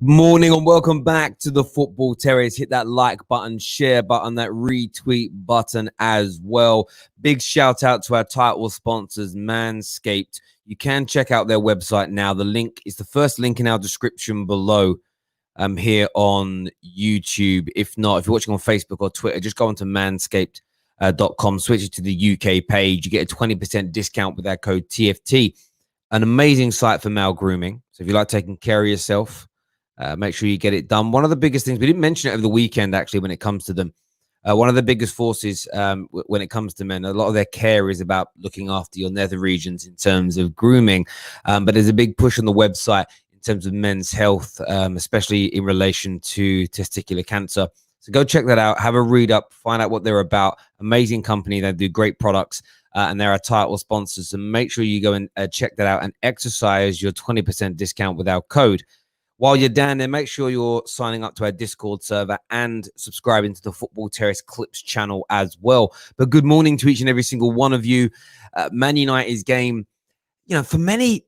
Morning and welcome back to the Football Terrace. Hit that like button, share button, that retweet button as well. Big shout out to our title sponsors, Manscaped. You can check out their website now. The link is the first link in our description below here on YouTube. If not, if you're watching on Facebook or Twitter, just go onto manscaped.com, switch it to the UK page. You get a 20% discount with our code TFT. An amazing site for male grooming. So if you like taking care of yourself, make sure you get it done. One of the biggest things, we didn't mention it over the weekend, actually, when it comes to them. One of the biggest forces when it comes to men, a lot of their care is about looking after your nether regions in terms of grooming. But there's a big push on the website in terms of men's health, especially in relation to testicular cancer. So go check that out. Have a read up. Find out what they're about. Amazing company. They do great products. And they're our title sponsors. So make sure you go and check that out and exercise your 20% discount with our code. While you're down there, make sure you're signing up to our Discord server and subscribing to the Football Terrace Clips channel as well. But good morning to each and every single one of you. Man United's game, for many,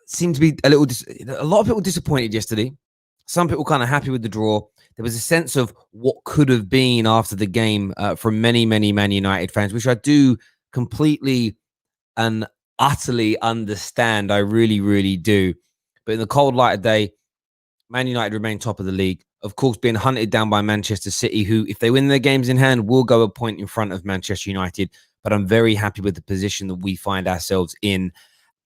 seemed to be a lot of people disappointed yesterday. Some people kind of happy with the draw. There was a sense of what could have been after the game from many, many Man United fans, which I do completely and utterly understand. I really, really do. But in the cold light of day, Man United remain top of the league. Of course, being hunted down by Manchester City, who, if they win their games in hand, will go a point in front of Manchester United. But I'm very happy with the position that we find ourselves in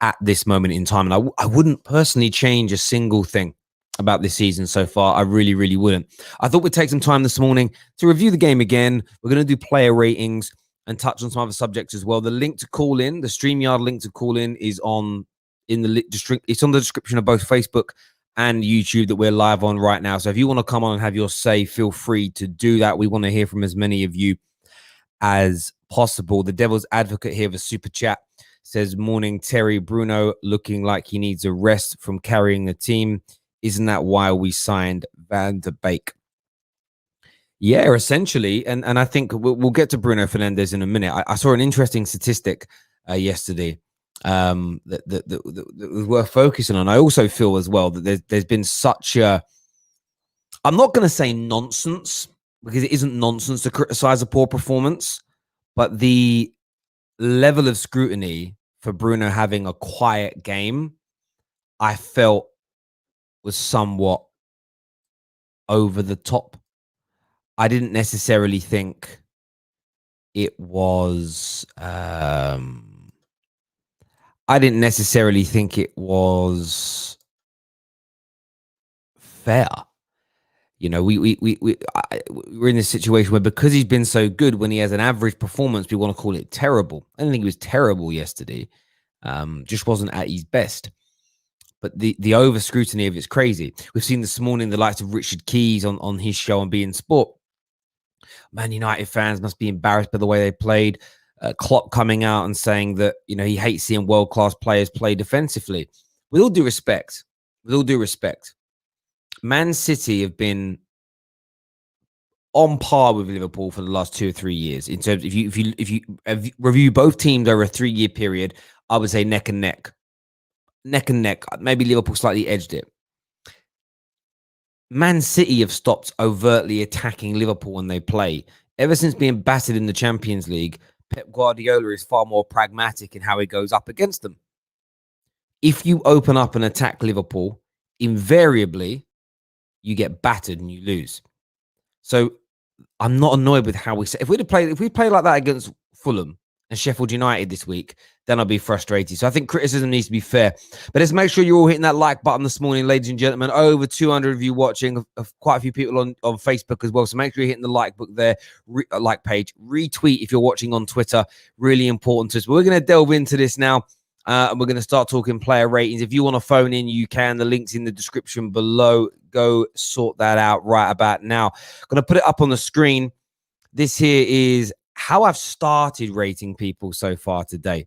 at this moment in time. And I wouldn't personally change a single thing about this season so far. I really, really wouldn't. I thought we'd take some time this morning to review the game again. We're going to do player ratings and touch on some other subjects as well. The link to call in, the StreamYard link to call in, is it's on the description of both Facebook and YouTube that we're live on right now. So if you want to come on and have your say, feel free to do that. We want to hear from as many of you as possible. The Devil's Advocate here with a super chat says, morning, Terry. Bruno looking like he needs a rest from carrying the team. Isn't that why we signed Van de Beek? Yeah, essentially. And I think we'll get to Bruno Fernandes in a minute. I saw an interesting statistic yesterday that was worth focusing on. I also feel as well that there's been such a, I'm not going to say nonsense, because it isn't nonsense to criticize a poor performance, but the level of scrutiny for Bruno having a quiet game, I felt was somewhat over the top. I didn't necessarily think it was fair. We're in this situation where, because he's been so good, when he has an average performance, we want to call it terrible. I don't think he was terrible yesterday. Just wasn't at his best. But the over scrutiny of it's crazy. We've seen this morning the likes of Richard Keys on his show on Bein Sport. Man United fans must be embarrassed by the way they played. Klopp coming out and saying that, he hates seeing world-class players play defensively. With all due respect, Man City have been on par with Liverpool for the last 2 or 3 years. In terms, if you review both teams over a 3-year period, I would say neck and neck. Maybe Liverpool slightly edged it. Man City have stopped overtly attacking Liverpool when they play. Ever since being battered in the Champions League, Pep Guardiola is far more pragmatic in how he goes up against them. If you open up and attack Liverpool, invariably, you get battered and you lose. So I'm not annoyed with how we say. If we play like that against Fulham and Sheffield United this week, then I'll be frustrated. So I think criticism needs to be fair. But let's make sure you're all hitting that like button this morning, ladies and gentlemen. Over 200 of you watching, quite a few people on Facebook as well. So make sure you're hitting the like page. Retweet if you're watching on Twitter. Really important to us. But we're going to delve into this now. And we're going to start talking player ratings. If you want to phone in, you can. The link's in the description below. Go sort that out right about now. I'm going to put it up on the screen. This here is how I've started rating people so far today.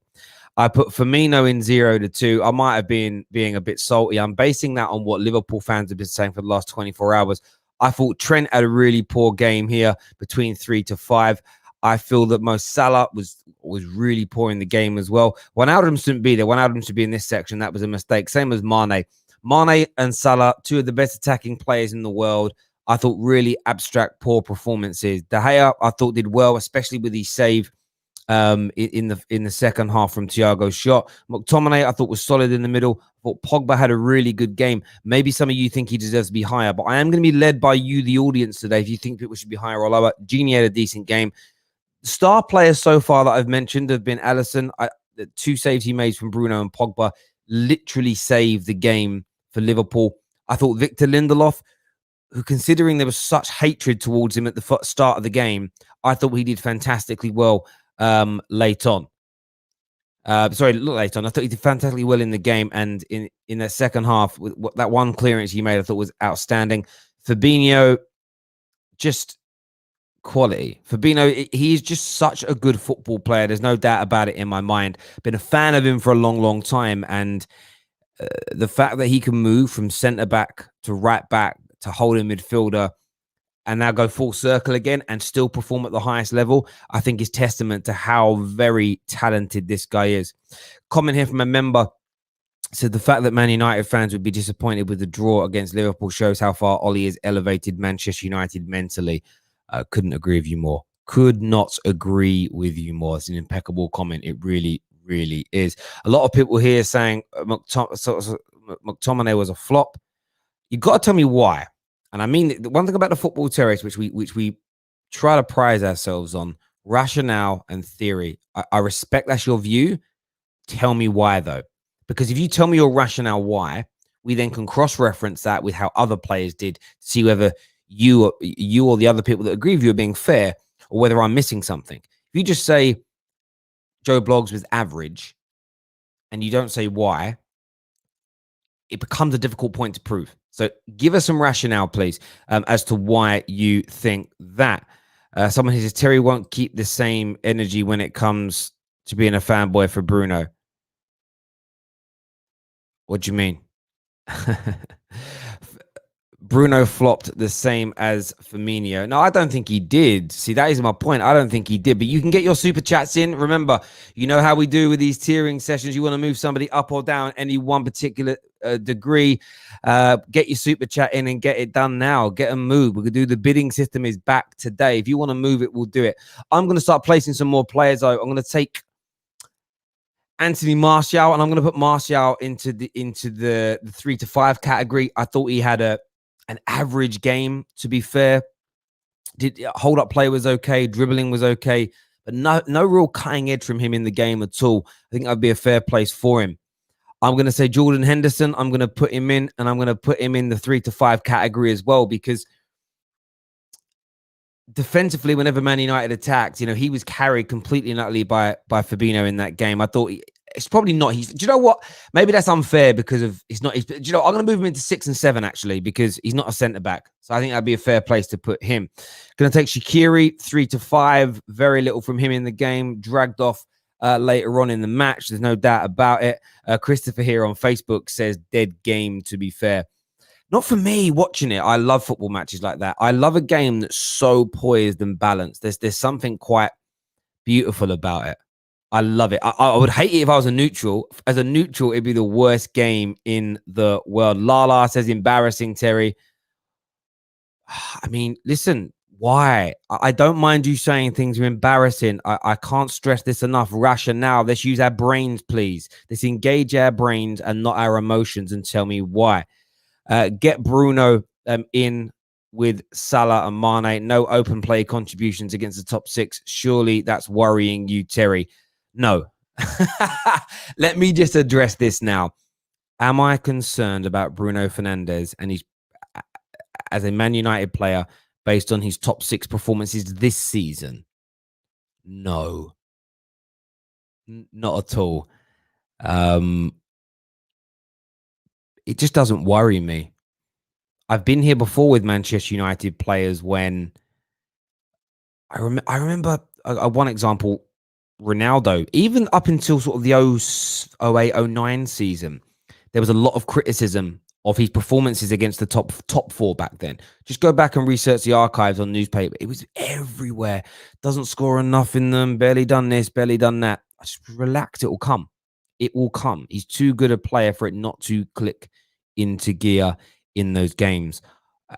I put Firmino in 0 to 2. I might have been being a bit salty. I'm basing that on what Liverpool fans have been saying for the last 24 hours. I thought Trent had a really poor game here, between 3 to 5. I feel that Mo Salah was really poor in the game as well. Wijnaldum shouldn't be there. Wijnaldum should be in this section. That was a mistake. Same as Mane. Mane and Salah, two of the best attacking players in the world. I thought really abstract, poor performances. De Gea, I thought did well, especially with his save in the second half from Thiago's shot. McTominay, I thought was solid in the middle. I thought Pogba had a really good game. Maybe some of you think he deserves to be higher, but I am going to be led by you, the audience, today. If you think people should be higher or lower, Genie had a decent game. Star players so far that I've mentioned have been Alisson. The two saves he made from Bruno and Pogba literally saved the game for Liverpool. I thought Victor Lindelof, who, considering there was such hatred towards him at the start of the game, I thought he did fantastically well late on. Sorry, not late on. I thought he did fantastically well in the game, and in that second half, with that one clearance he made, I thought was outstanding. Fabinho, just quality. Fabinho, he is just such a good football player. There's no doubt about it in my mind. Been a fan of him for a long, long time, and the fact that he can move from centre back to right back to holding midfielder and now go full circle again and still perform at the highest level, I think is testament to how very talented this guy is. Comment here from a member said the fact that Man United fans would be disappointed with the draw against Liverpool shows how far Ollie has elevated Manchester United mentally. Couldn't agree with you more. Could not agree with you more. It's an impeccable comment. It really, really is. A lot of people here saying McTominay was a flop. You got to tell me why. And I mean, the one thing about the football terrace, which we try to prize ourselves on, rationale and theory. I respect that's your view. Tell me why, though. Because if you tell me your rationale why, we then can cross-reference that with how other players did to see whether you or the other people that agree with you are being fair or whether I'm missing something. If you just say Joe Bloggs was average and you don't say why, it becomes a difficult point to prove. So give us some rationale, please, as to why you think that. Someone says Terry won't keep the same energy when it comes to being a fanboy for Bruno. What do you mean? Bruno flopped the same as Firmino. No, I don't think he did. See, that is my point. I don't think he did. But you can get your super chats in. Remember, you know how we do with these tiering sessions. You want to move somebody up or down any one particular degree. Get your super chat in and get it done now. Get a move. We could do the bidding system is back today. If you want to move it, we'll do it. I'm going to start placing some more players. I'm going to take Anthony Martial, and I'm going to put Martial into the 3 to 5 category. I thought he had an average game, to be fair. Hold up play was okay, dribbling was okay, but no real cutting edge from him in the game at all. I think that'd be a fair place for him. I'm going to say Jordan Henderson. I'm going to put him in, and I'm going to put him in the 3 to 5 category as well, because defensively, whenever Man United attacked, he was carried completely and utterly by Fabinho in that game. I thought it's probably not. Do you know what? Maybe that's unfair because of he's not. Do you know? I'm going to move him into 6 and 7 actually, because he's not a centre back. So I think that'd be a fair place to put him. Going to take Shaqiri 3 to 5. Very little from him in the game. Dragged off later on in the match. There's no doubt about it. Christopher here on Facebook says dead game. To be fair. Not for me watching it. I love football matches like that. I love a game that's so poised and balanced. There's something quite beautiful about it. I love it. I would hate it if I was a neutral. As a neutral, it'd be the worst game in the world. Lala says embarrassing, Terry. I mean, listen, why? I don't mind you saying things are embarrassing. I can't stress this enough. Rationale. Let's use our brains, please. Let's engage our brains and not our emotions and tell me why. Get Bruno in with Salah and Mane. No open play contributions against the top 6. Surely that's worrying you, Terry. No. Let me just address this now. Am I concerned about Bruno Fernandes and he's as a Man United player based on his top 6 performances this season? No. Not at all. It just doesn't worry me. I've been here before with Manchester United players when I remember one example, Ronaldo, even up until sort of the 08-09 season, there was a lot of criticism of his performances against the top 4 back then. Just go back and research the archives on newspaper. It was everywhere. Doesn't score enough in them. Barely done this, barely done that. I just relax. It will come. It will come. He's too good a player for it not to click into gear in those games. Uh,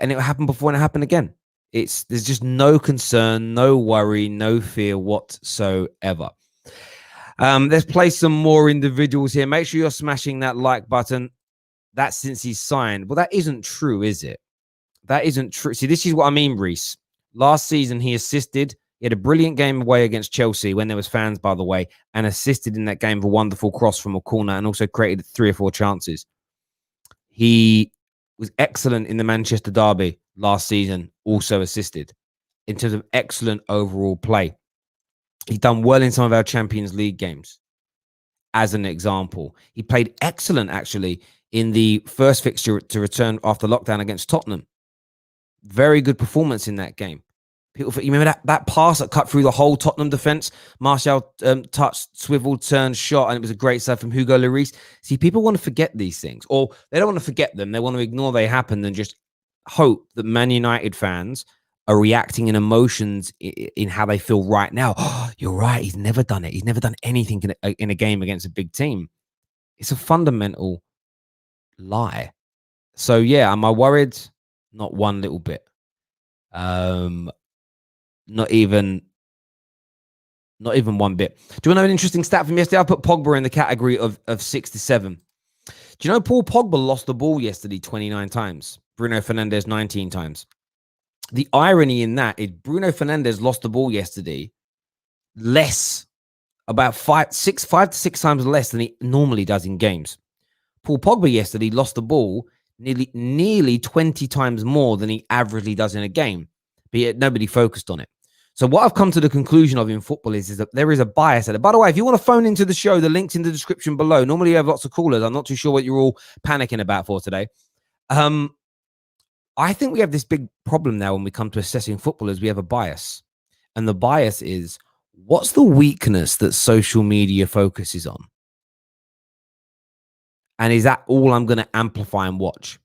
And it happened before and it happened again. There's just no concern, no worry, no fear whatsoever. Let's play some more individuals here. Make sure you're smashing that like button. That's since he's signed. Well, that isn't true, is it? That isn't true. See, this is what I mean, Reese. Last season, he assisted. He had a brilliant game away against Chelsea when there was fans, by the way, and assisted in that game with a wonderful cross from a corner and also created 3 or 4 chances. He was excellent in the Manchester derby last season, also assisted in terms of excellent overall play. He's done well in some of our Champions League games, as an example. He played excellent, actually, in the first fixture to return after lockdown against Tottenham. Very good performance in that game. You remember that pass that cut through the whole Tottenham defense? Martial touched, swiveled, turned, shot, and it was a great save from Hugo Lloris. See, people want to forget these things, or they don't want to forget them. They want to ignore they happened and just hope that Man United fans are reacting in emotions in how they feel right now. Oh, you're right. He's never done it. He's never done anything in a game against a big team. It's a fundamental lie. So, yeah, am I worried? Not one little bit. Not even 1 bit. Do you want to know an interesting stat from yesterday? I put Pogba in the category of 6 to 7. Do you know Paul Pogba lost the ball yesterday 29 times? Bruno Fernandes 19 times. The irony in that is Bruno Fernandes lost the ball yesterday less, about 5 to 6 times less than he normally does in games. Paul Pogba yesterday lost the ball nearly 20 times more than he averagely does in a game, but yet nobody focused on it. So what I've come to the conclusion of in football is that there is a bias at it. By the way, if you want to phone into the show, the link's in the description below. Normally you have lots of callers. I'm not too sure what you're all panicking about for today. I think we have this big problem now when we come to assessing footballers. We have a bias. And the bias is, what's the weakness that social media focuses on? And is that all I'm going to amplify and watch?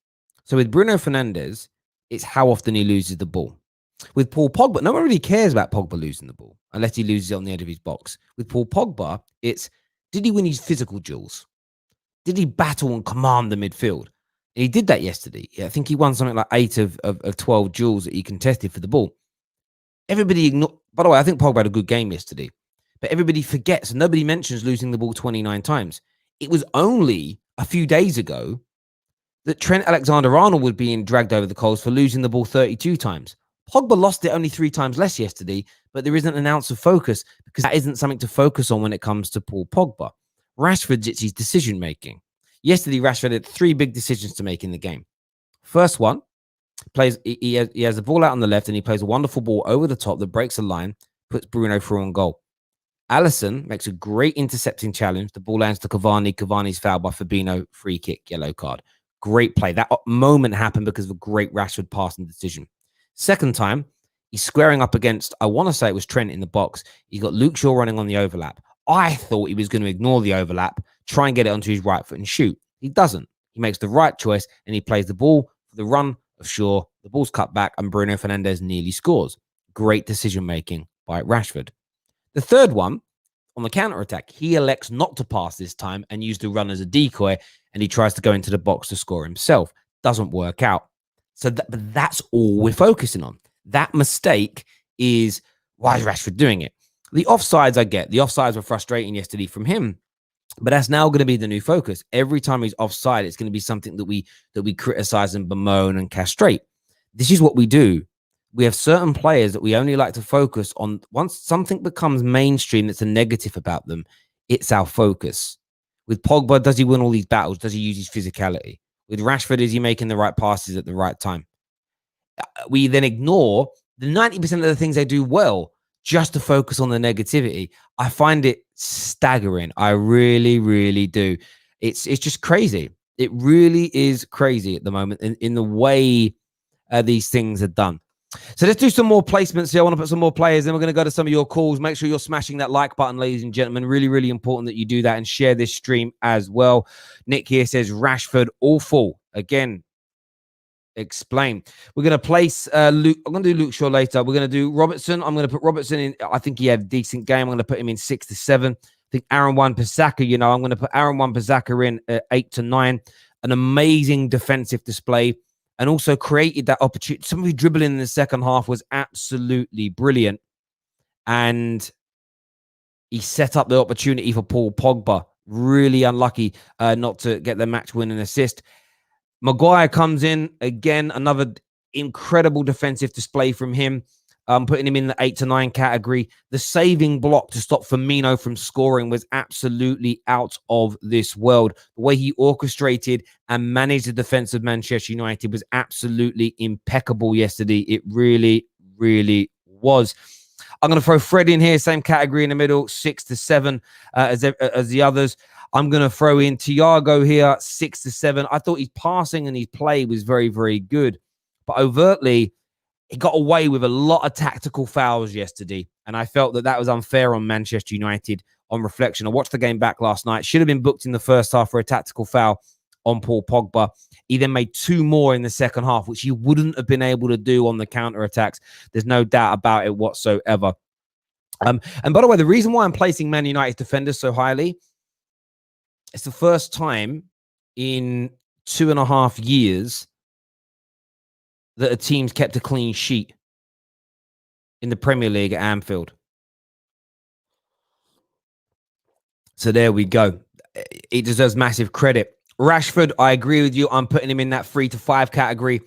So with Bruno Fernandes, it's how often he loses the ball. With Paul Pogba, no one really cares about Pogba losing the ball unless he loses it on the edge of his box. With Paul Pogba, it's, did he win his physical duels? Did he battle and command the midfield? And he did that yesterday. I think he won something like 8 of 12 duels that he contested for the ball. Everybody ignored. By the way, I think Pogba had a good game yesterday, but everybody forgets and nobody mentions losing the ball 29 times. It was only a few days ago that Trent Alexander-Arnold was being dragged over the coals for losing the ball 32 times. Pogba lost it only 3 times less yesterday, but there isn't an ounce of focus because that isn't something to focus on when it comes to Paul Pogba. Rashford's it's his decision-making. Yesterday, Rashford had 3 big decisions to make in the game. First one, he has the ball out on the left and he plays a wonderful ball over the top that breaks a line, puts Bruno through on goal. Alisson makes a great intercepting challenge. The ball lands to Cavani. Cavani's fouled by Fabinho, free kick, yellow card. Great play. That moment happened because of a great Rashford passing decision. Second time, he's squaring up against, I want to say it was Trent in the box. He got Luke Shaw running on the overlap. I thought he was going to ignore the overlap, try and get it onto his right foot and shoot. He doesn't. He makes the right choice and he plays the ball for the run of Shaw. The ball's cut back and Bruno Fernandes nearly scores. Great decision-making by Rashford. The third one, on the counter-attack, he elects not to pass this time and use the run as a decoy, and he tries to go into the box to score himself. Doesn't work out. So that's all we're focusing on. That mistake is, why is Rashford doing it? The offsides I get. The offsides were frustrating yesterday from him, but that's now going to be the new focus. Every time he's offside, it's going to be something that we criticize and bemoan and castrate. This is what we do. We have certain players that we only like to focus on. Once something becomes mainstream that's a negative about them, it's our focus. With Pogba, does he win all these battles? Does he use his physicality? With Rashford, is he making the right passes at the right time? We then ignore the 90% of the things they do well just to focus on the negativity. I find it staggering. I really, really do. It's just crazy. It really is crazy at the moment in the way these things are done. So let's do some more placements here. I want to put some more players. Then we're going to go to some of your calls. Make sure you're smashing that like button, ladies and gentlemen. Really, really important that you do that and share this stream as well. Nick here says Rashford awful. Again, explain. We're going to place Luke. I'm going to do Luke Shaw later. We're going to do Robertson. I'm going to put Robertson in. I think he had a decent game. I'm going to put him in 6 to 7. I think Aaron Wan-Bissaka, I'm going to put Aaron Wan-Bissaka in 8 to 9. an amazing defensive display, and also created that opportunity. Some of his dribbling in the second half was absolutely brilliant. And he set up the opportunity for Paul Pogba. Really unlucky not to get the match-winning assist. Maguire comes in again, another incredible defensive display from him, putting him in the 8 to 9 category. The saving block to stop Firmino from scoring was absolutely out of this world. The way he orchestrated and managed the defense of Manchester United was absolutely impeccable yesterday. It really, really was. I'm going to throw Fred in here, same category in the middle, 6 to 7 as the others. I'm going to throw in Thiago here, 6 to 7. I thought his passing and his play was very, very good. But overtly, he got away with a lot of tactical fouls yesterday. And I felt that that was unfair on Manchester United on reflection. I watched the game back last night. Should have been booked in the first half for a tactical foul on Paul Pogba. He then made 2 more in the second half, which he wouldn't have been able to do on the counter-attacks. There's no doubt about it whatsoever. And by the way, the reason why I'm placing Man United defenders so highly, it's the first time in 2.5 years that a team's kept a clean sheet in the Premier League at Anfield. So there we go. It deserves massive credit. Rashford, I agree with you. I'm putting him in that 3 to 5 category.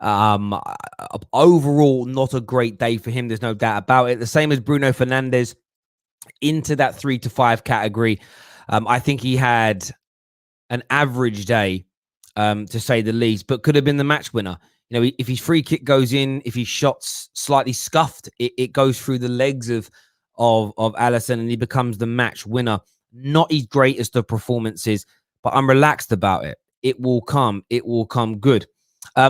Overall, not a great day for him. There's no doubt about it. The same as Bruno Fernandes, into that 3 to 5 category. I think he had an average day, to say the least, but could have been the match winner. You know, if his free kick goes in, if his shot's slightly scuffed, it goes through the legs of Alisson and he becomes the match winner. Not his greatest of performances, but I'm relaxed about it. It will come. It will come good.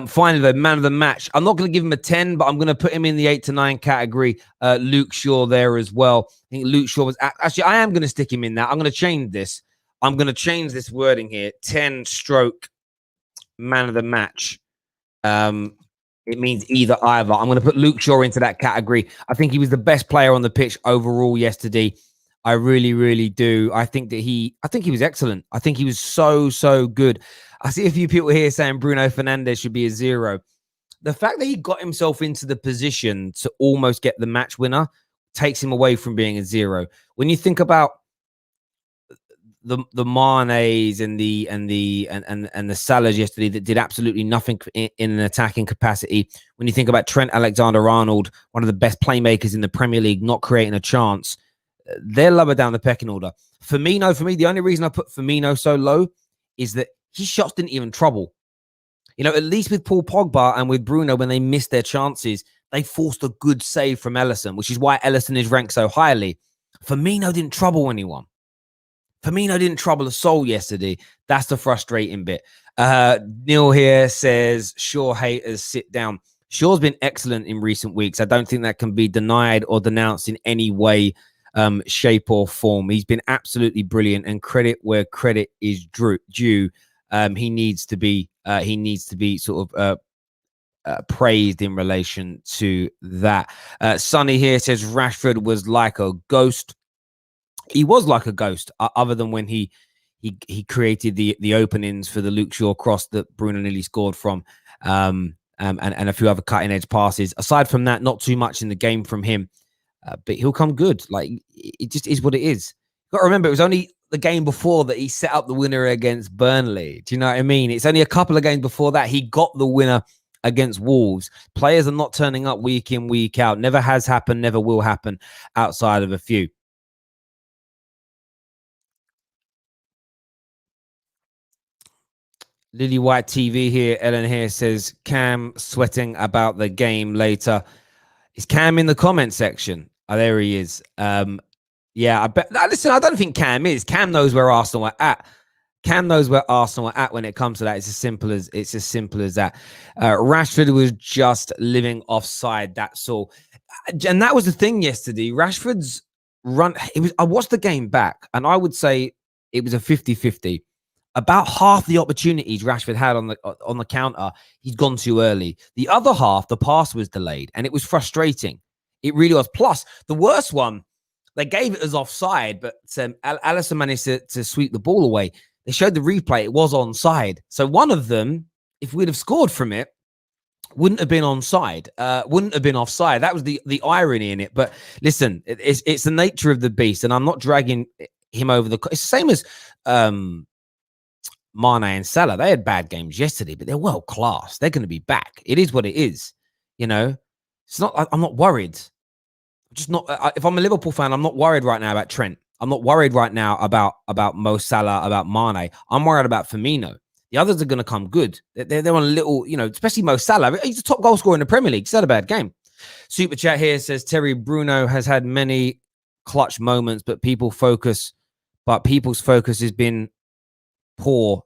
Finally, the man of the match. I'm not going to give him a 10, but I'm going to put him in the 8 to 9 category. Luke Shaw there as well. I think Luke Shaw was... Actually, I am going to stick him in that. I'm going to change this. I'm going to change this wording here. 10 stroke man of the match. It means either. I'm going to put Luke Shaw into that category. I think he was the best player on the pitch overall yesterday. I really, really do. I think he was excellent. I think he was so good. I see a few people here saying Bruno Fernandes should be a 0. The fact that he got himself into the position to almost get the match winner takes him away from being a 0. When you think about the Manes and the Salahs yesterday that did absolutely nothing in an attacking capacity. When you think about Trent Alexander-Arnold, one of the best playmakers in the Premier League, not creating a chance, they're lower down the pecking order. Firmino, for me, the only reason I put Firmino so low is that his shots didn't even trouble. You know, at least with Paul Pogba and with Bruno, when they missed their chances, they forced a good save from Alisson, which is why Alisson is ranked so highly. Firmino didn't trouble anyone. Firmino didn't trouble a soul yesterday. That's the frustrating bit. Neil here says, Shaw haters, sit down. Shaw's been excellent in recent weeks. I don't think that can be denied or denounced in any way, shape or form. He's been absolutely brilliant, and credit where credit is due. He needs to be sort of praised in relation to that. Sonny here says Rashford was like a ghost. He was like a ghost, other than when he created the openings for the Luke Shaw cross that Bruno nearly scored from, and a few other cutting edge passes. Aside from that, not too much in the game from him. But he'll come good. Like, it just is what it is. Got to remember, it was only the game before that he set up the winner against Burnley. Do you know what I mean? It's only a couple of games before that he got the winner against Wolves. Players are not turning up week in, week out. Never has happened, never will happen outside of a few. Lily White TV here. Ellen here says, Cam sweating about the game later. Is Cam in the comment section? Oh, there he is. Yeah, I bet. Listen, I don't think Cam is. Cam knows where Arsenal are at. Cam knows where Arsenal are at when it comes to that. It's as simple as that. Rashford was just living offside. That's all. And that was the thing yesterday. Rashford's run. I watched the game back, and I would say it was a 50-50. About half the opportunities Rashford had on the counter, he'd gone too early. The other half, the pass was delayed, and it was frustrating. It really was. Plus, the worst one, they gave it as offside, but Alisson managed to sweep the ball away. They showed the replay. It was onside. So one of them, if we'd have scored from it, wouldn't have been onside, wouldn't have been offside. That was the irony in it. But listen, it's the nature of the beast, and I'm not dragging him over the. It's the same as Mane and Salah. They had bad games yesterday, but they're world class. They're going to be back. It is what it is. You know, it's not. I'm not worried. I'm just not. If I'm a Liverpool fan, I'm not worried right now about Trent. I'm not worried right now about Mo Salah, about Mane. I'm worried about Firmino. The others are going to come good. They're on a little, especially Mo Salah. He's the top goal scorer in the Premier League. He's had a bad game. Super chat here says Terry Bruno has had many clutch moments, but people's focus has been poor.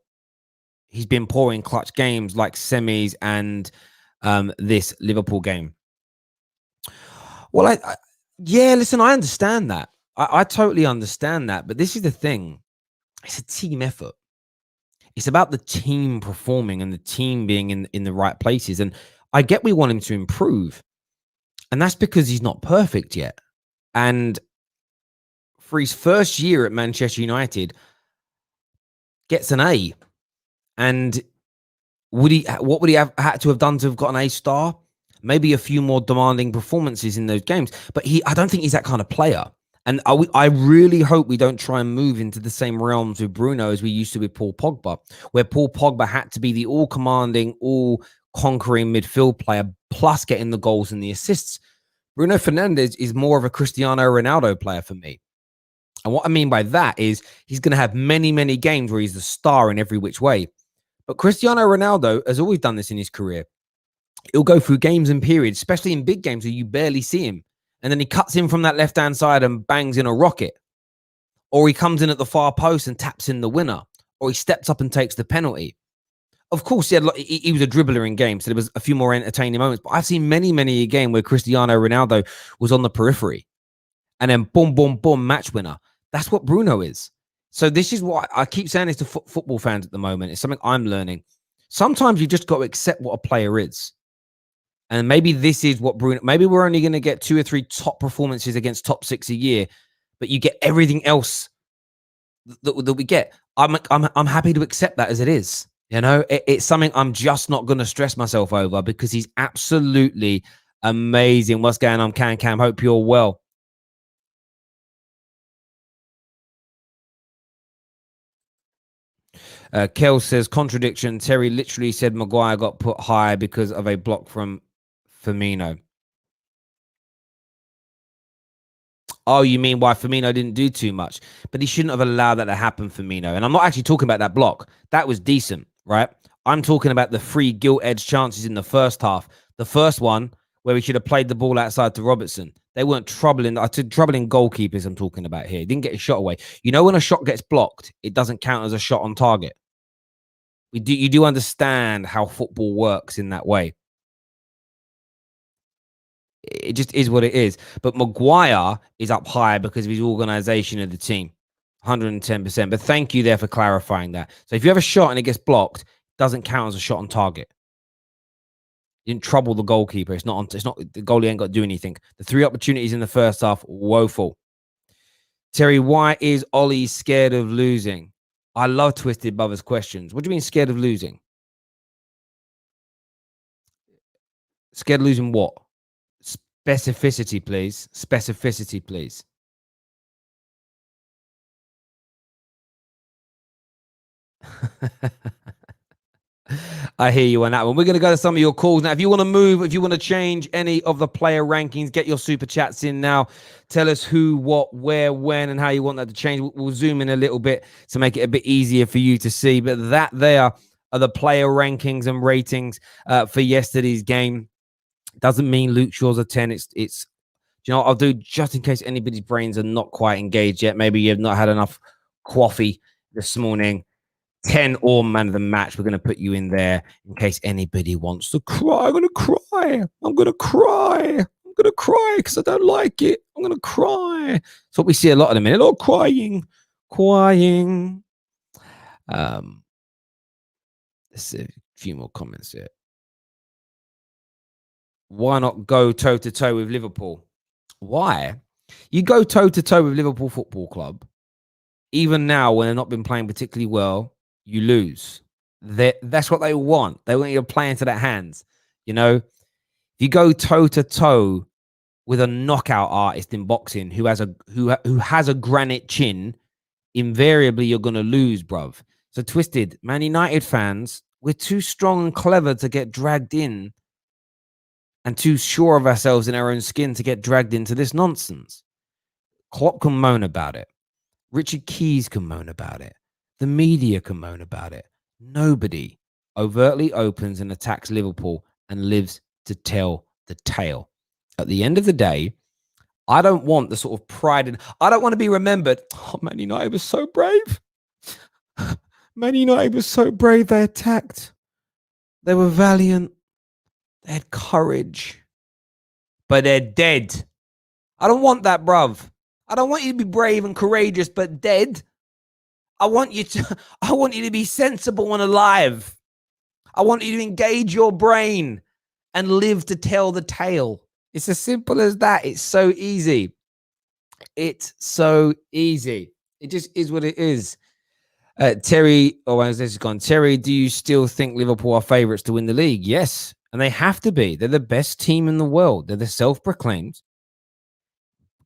He's been poor in clutch games like semis and this Liverpool game. Well, yeah, listen, I understand that. I totally understand that. But this is the thing. It's a team effort. It's about the team performing and the team being in the right places. And I get we want him to improve. And that's because he's not perfect yet. And for his first year at Manchester United, gets an A. And what would he have had to have done to have got an A star? Maybe a few more demanding performances in those games. But I don't think he's that kind of player. And I really hope we don't try and move into the same realms with Bruno as we used to with Paul Pogba, where Paul Pogba had to be the all-commanding, all-conquering midfield player, plus getting the goals and the assists. Bruno Fernandes is more of a Cristiano Ronaldo player for me. And what I mean by that is he's going to have many, many games where he's the star in every which way. But Cristiano Ronaldo has always done this in his career. He'll go through games and periods, especially in big games where you barely see him. And then he cuts in from that left-hand side and bangs in a rocket. Or he comes in at the far post and taps in the winner. Or he steps up and takes the penalty. Of course, he was a dribbler in games, so there was a few more entertaining moments. But I've seen many, many a game where Cristiano Ronaldo was on the periphery. And then boom, boom, boom, match winner. That's what Bruno is. So this is what I keep saying this to football fans at the moment. It's something I'm learning. Sometimes you just got to accept what a player is. And maybe this is what Bruno, maybe we're only going to get 2 or 3 top performances against top 6 a year, but you get everything else that we get. I'm happy to accept that as it is. It's something I'm just not going to stress myself over because he's absolutely amazing. What's going on, Cam? Hope you're well. Kel says, contradiction. Terry literally said Maguire got put high because of a block from Firmino. Oh, you mean why Firmino didn't do too much? But he shouldn't have allowed that to happen, Firmino. And I'm not actually talking about that block. That was decent, right? I'm talking about the 3 gilt-edged chances in the first half. The first one, where he should have played the ball outside to Robertson. They weren't troubling goalkeepers I'm talking about here. He didn't get a shot away. When a shot gets blocked, it doesn't count as a shot on target. You do understand how football works in that way. It just is what it is. But Maguire is up high because of his organisation of the team. 110%. But thank you there for clarifying that. So if you have a shot and it gets blocked, it doesn't count as a shot on target. You didn't trouble the goalkeeper. It's not the goalie ain't got to do anything. The 3 opportunities in the first half, woeful. Terry, why is Ollie scared of losing? I love Twisted Brothers questions. What do you mean scared of losing? Scared of losing what? Specificity, please. Specificity, please. I hear you on that one. We're going to go to some of your calls now. If you want to move, if you want to change any of the player rankings, get your super chats in now. Tell us who, what, where, when, and how you want that to change. We'll zoom in a little bit to make it a bit easier for you to see. But that there are the player rankings and ratings for yesterday's game. Doesn't mean Luke Shaw's a 10. It's I'll do just in case anybody's brains are not quite engaged yet. Maybe you've not had enough coffee this morning. 10 or man of the match. We're going to put you in there in case anybody wants to cry. I'm going to cry. I'm going to cry. I'm going to cry because I don't like it. I'm going to cry. That's what we see a lot in a minute. Oh, crying. Let's see a few more comments here. Why not go toe-to-toe with Liverpool? Why? You go toe-to-toe with Liverpool Football Club even now when they've not been playing particularly well, you lose. That's what they want. They want you to play into their hands. You know, if you go toe to toe with a knockout artist in boxing who has a granite chin, invariably you're gonna lose, bruv. So Twisted, Man United fans, we're too strong and clever to get dragged in, and too sure of ourselves in our own skin to get dragged into this nonsense. Klopp can moan about it. Richard Keys can moan about it. The media can moan about it. Nobody overtly opens and attacks Liverpool and lives to tell the tale. At the end of the day, I don't want the sort of pride and I don't want to be remembered. Oh, Man United was so brave. Man United was so brave. They attacked. They were valiant. They had courage. But they're dead. I don't want that, bruv. I don't want you to be brave and courageous, but dead. I want you to be sensible and alive. I want you to engage your brain and live to tell the tale. It's as simple as that. It's so easy. It's so easy. It just is what it is. Terry, this is gone. Terry, do you still think Liverpool are favourites to win the league? Yes, and they have to be. They're the best team in the world. They're the self-proclaimed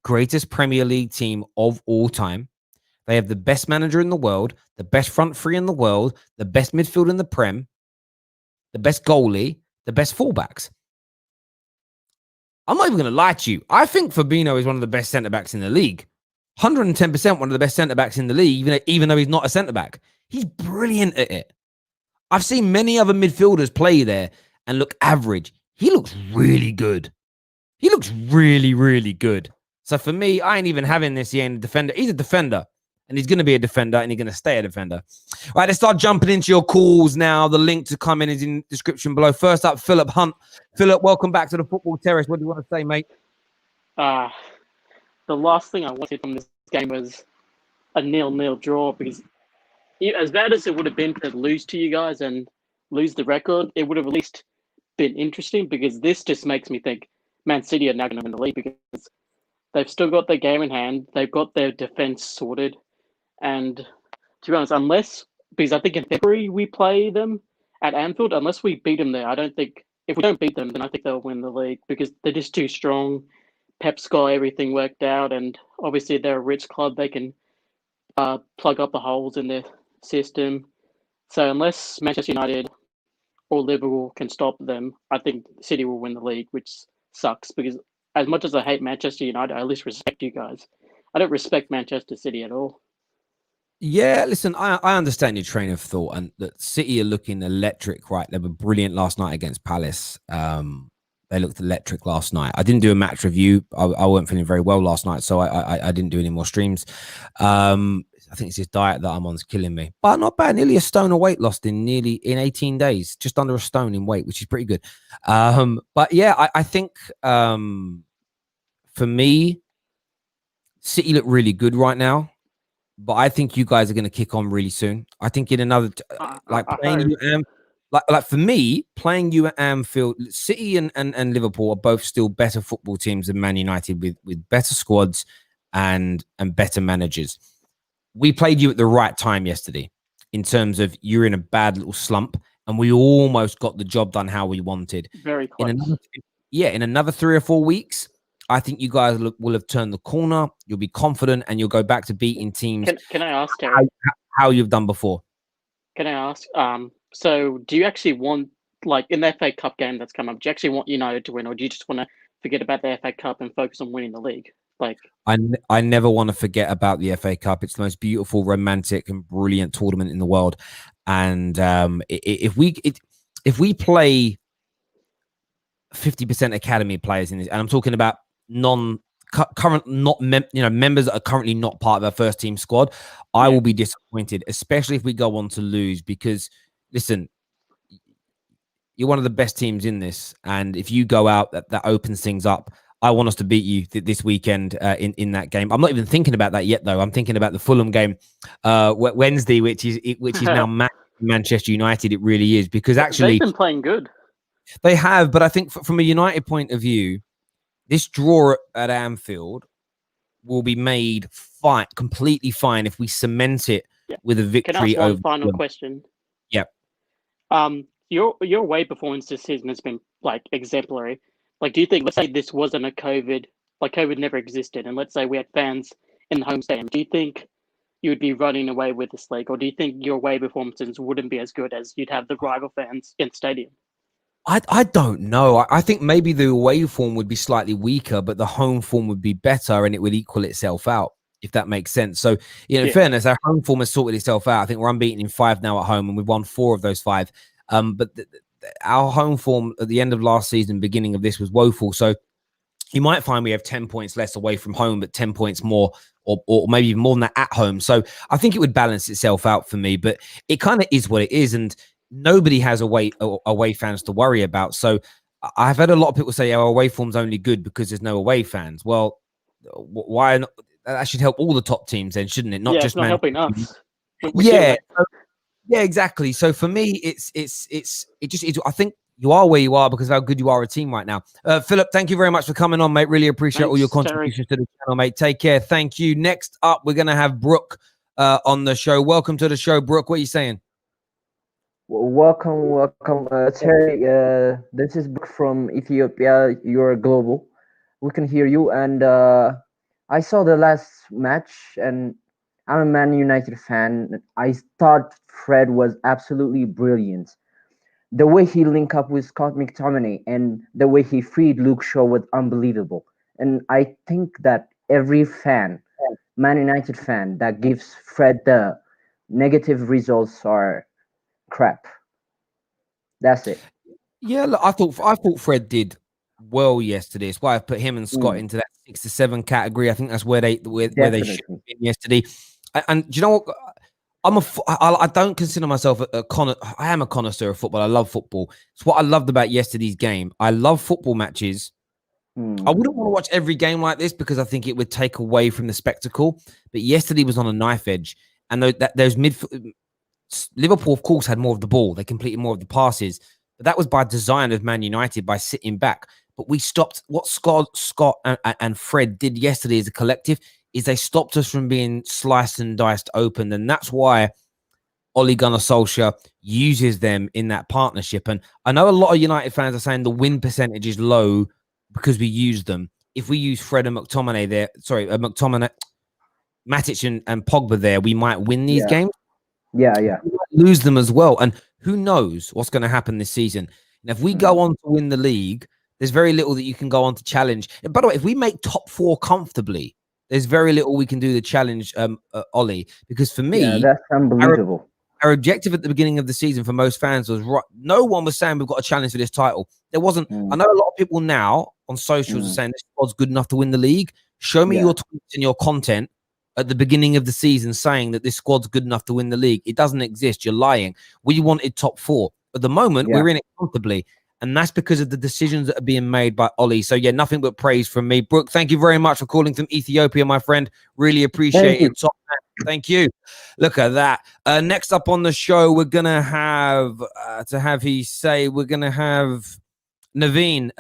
greatest Premier League team of all time. They have the best manager in the world, the best front three in the world, the best midfield in the Prem, the best goalie, the best fullbacks. I'm not even going to lie to you. I think Fabinho is one of the best centre-backs in the league. 110% one of the best centre-backs in the league, even though he's not a centre-back. He's brilliant at it. I've seen many other midfielders play there and look average. He looks really good. He looks really, really good. So for me, I ain't even having this. He ain't a defender. He's a defender. And he's going to be a defender, and he's going to stay a defender. All right, let's start jumping into your calls now. The link to come in is in the description below. First up, Philip Hunt. Philip, welcome back to the Football Terrace. What do you want to say, mate? The last thing I wanted from this game was a 0-0 draw, because as bad as it would have been to lose to you guys and lose the record, it would have at least been interesting, because this just makes me think Man City are now going to win the league, because they've still got their game in hand. They've got their defense sorted. And to be honest, because I think in February we play them at Anfield, unless we beat them there, I don't think, if we don't beat them, then I think they'll win the league, because they're just too strong. Pep's got everything worked out, and obviously they're a rich club. They can plug up the holes in their system. So unless Manchester United or Liverpool can stop them, I think City will win the league, which sucks, because as much as I hate Manchester United, I at least respect you guys. I don't respect Manchester City at all. Yeah, listen, I understand your train of thought, and that City are looking electric, right? They were brilliant last night against Palace. They looked electric last night. I didn't do a match review. I wasn't feeling very well last night, so I didn't do any more streams. I think it's this diet that I'm on is killing me. But not bad. Nearly a stone of weight lost in 18 days. Just under a stone in weight, which is pretty good. But yeah, I think for me, City look really good right now. But I think you guys are going to kick on really soon. I think in another, playing you like for me, playing you at Anfield, City and Liverpool are both still better football teams than Man United, with better squads and better managers. We played you at the right time yesterday, in terms of you're in a bad little slump, and we almost got the job done how we wanted. Very close. In another 3 or 4 weeks, I think you guys will have turned the corner. You'll be confident, and you'll go back to beating teams. Can I ask, Terry, how you've done before? Can I ask? So do you actually want, like in the FA Cup game that's come up, do you actually want United to win, or do you just want to forget about the FA Cup and focus on winning the league? Like, I never want to forget about the FA Cup. It's the most beautiful, romantic, and brilliant tournament in the world. And if we play 50% academy players in this, and I'm talking about current members that are currently not part of our first team squad, I will be disappointed, especially if we go on to lose, because listen, you're one of the best teams in this, and if you go out, that opens things up. I want us to beat you this weekend in that game. I'm not even thinking about that yet, though. I'm thinking about the Fulham game Wednesday, which is now Manchester United. It really is, because actually they've been playing good. They have, but I think from a United point of view, this draw at Anfield will be made fine, completely fine if we cement it with a Can I victory ask one over final them. question? Yeah. Your away performance this season has been like exemplary. Like, do you think, let's say this wasn't a COVID, like COVID never existed, and let's say we had fans in the home stadium, do you think you would be running away with this league, or do you think your away performances wouldn't be as good as you'd have the rival fans in stadium? I don't know. I think maybe the away form would be slightly weaker, but the home form would be better and it would equal itself out, if that makes sense. So, in fairness, our home form has sorted itself out. I think we're unbeaten in 5 now at home, and we've won 4 of those 5. But our home form at the end of last season, beginning of this, was woeful. So you might find we have 10 points less away from home, but 10 points more, or maybe even more than that at home. So I think it would balance itself out for me, but it kind of is what it is. And nobody has away fans to worry about. So I've had a lot of people say our away form's only good because there's no away fans. Well, why not? That should help all the top teams then, shouldn't it? Not just it's not helping us. Yeah. Yeah, exactly. So for me, it just is. I think you are where you are because of how good you are a team right now. Philip, thank you very much for coming on, mate. Really appreciate all your contributions to the channel, mate. Take care. Thank you. Next up, we're gonna have Brooke on the show. Welcome to the show, Brooke. What are you saying? Welcome, Terry. This is Brooke from Ethiopia. You're global. We can hear you. And I saw the last match, and I'm a Man United fan. I thought Fred was absolutely brilliant. The way he linked up with Scott McTominay and the way he freed Luke Shaw was unbelievable. And I think that every fan, Man United fan, that gives Fred the negative results are crap. That's it. Yeah, look, I thought Fred did well yesterday. It's why I put him and Scott into that 6 to 7 category. I think that's where they should have been yesterday. And do you know what? I don't consider myself I am a connoisseur of football. I love football. It's what I loved about yesterday's game. I love football matches. I wouldn't want to watch every game like this because I think it would take away from the spectacle. But yesterday was on a knife edge, and those Liverpool, of course, had more of the ball. They completed more of the passes, but that was by design of Man United by sitting back. But we stopped what Scott and Fred did yesterday as a collective. Is they stopped us from being sliced and diced open. And that's why Ole Gunnar Solskjaer uses them in that partnership. And I know a lot of United fans are saying the win percentage is low because we use them. If we use Fred and McTominay there, McTominay, Matic and Pogba there, we might win these games. Yeah. We might lose them as well. And who knows what's going to happen this season. And if we go on to win the league, there's very little that you can go on to challenge. And by the way, if we make top 4 comfortably, there's very little we can do to challenge Ollie, because for me, that's unbelievable. Our objective at the beginning of the season for most fans was no one was saying we've got a challenge for this title. There wasn't. I know a lot of people now on socials are saying this squad's good enough to win the league. Show me your tweets and your content at the beginning of the season saying that this squad's good enough to win the league. It doesn't exist. You're lying. We wanted top 4. At the moment, we're in it comfortably. And that's because of the decisions that are being made by Ollie. So, yeah, nothing but praise from me. Brooke, thank you very much for calling from Ethiopia, my friend. Really appreciate it. Top man. Thank you. Look at that. Next up on the show, we're going to have, we're going to have Naveen.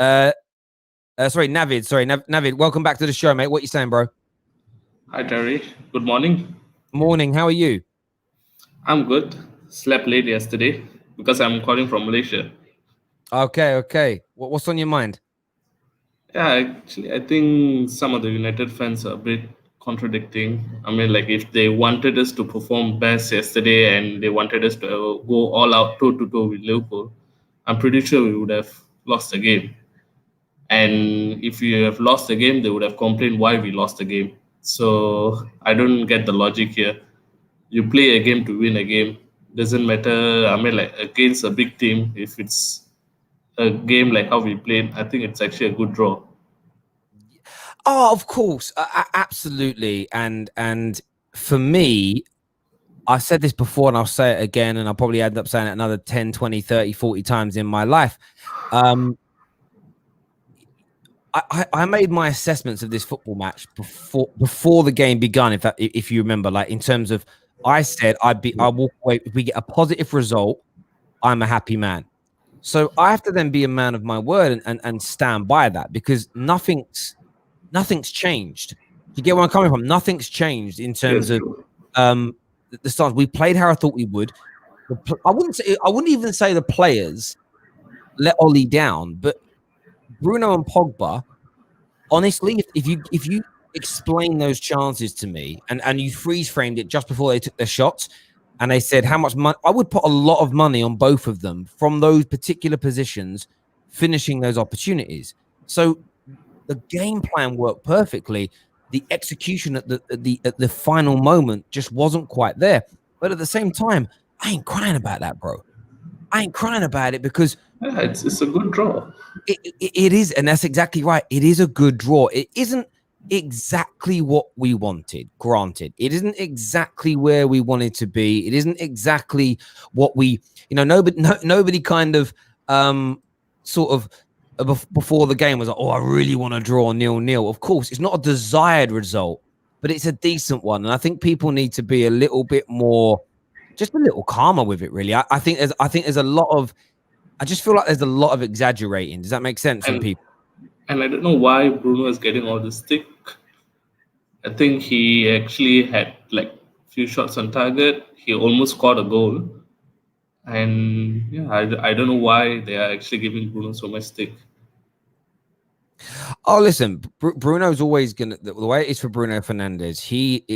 Navid. Welcome back to the show, mate. What are you saying, bro? Hi, Terry. Good morning. Morning. How are you? I'm good. Slept late yesterday because I'm calling from Malaysia. Okay. What's on your mind? Yeah, actually, I think some of the United fans are a bit contradicting. I mean, like if they wanted us to perform best yesterday and they wanted us to go all out toe-to-toe with Liverpool, I'm pretty sure we would have lost the game. And if we have lost the game, they would have complained why we lost the game. So I don't get the logic here. You play a game to win a game. Doesn't matter. I mean, like against a big team, if it's a game like how we played, I think it's actually a good draw. Oh, of course. Absolutely. And for me, I've said this before and I'll say it again, and I'll probably end up saying it another 10, 20, 30, 40 times in my life. I made my assessments of this football match before the game begun. If you remember, like in terms of, I said I walk away if we get a positive result. I'm a happy man. So I have to then be a man of my word and stand by that, because nothing's changed. you get where I'm coming from? Nothing's changed in terms of the stance. We played how I thought we would. I wouldn't even say the players let Ollie down, but Bruno and Pogba, honestly, if you explain those chances to me and you freeze framed it just before they took their shots and they said how much money, I would put a lot of money on both of them from those particular positions finishing those opportunities. So the game plan worked perfectly. The execution at the final moment just wasn't quite there. But at the same time, I ain't crying about that, bro. I ain't crying about it because it's a good draw. It is, and that's exactly right. It is a good draw. It isn't exactly what we wanted. Granted, it isn't exactly where we wanted to be. It isn't exactly what we, nobody kind of sort of before the game was like, oh, I really want to draw 0-0. Of course, it's not a desired result, but it's a decent one. And I think people need to be a little bit more, just a little calmer with it, really. I think there's a lot of, I just feel like there's a lot of exaggerating. Does that make sense from people? And I don't know why Bruno is getting all this stick. I think he actually had like few shots on target. He almost scored a goal. And yeah, I don't know why they are actually giving Bruno so much stick. Oh, listen, Bruno's always gonna, the way it is for Bruno Fernandes,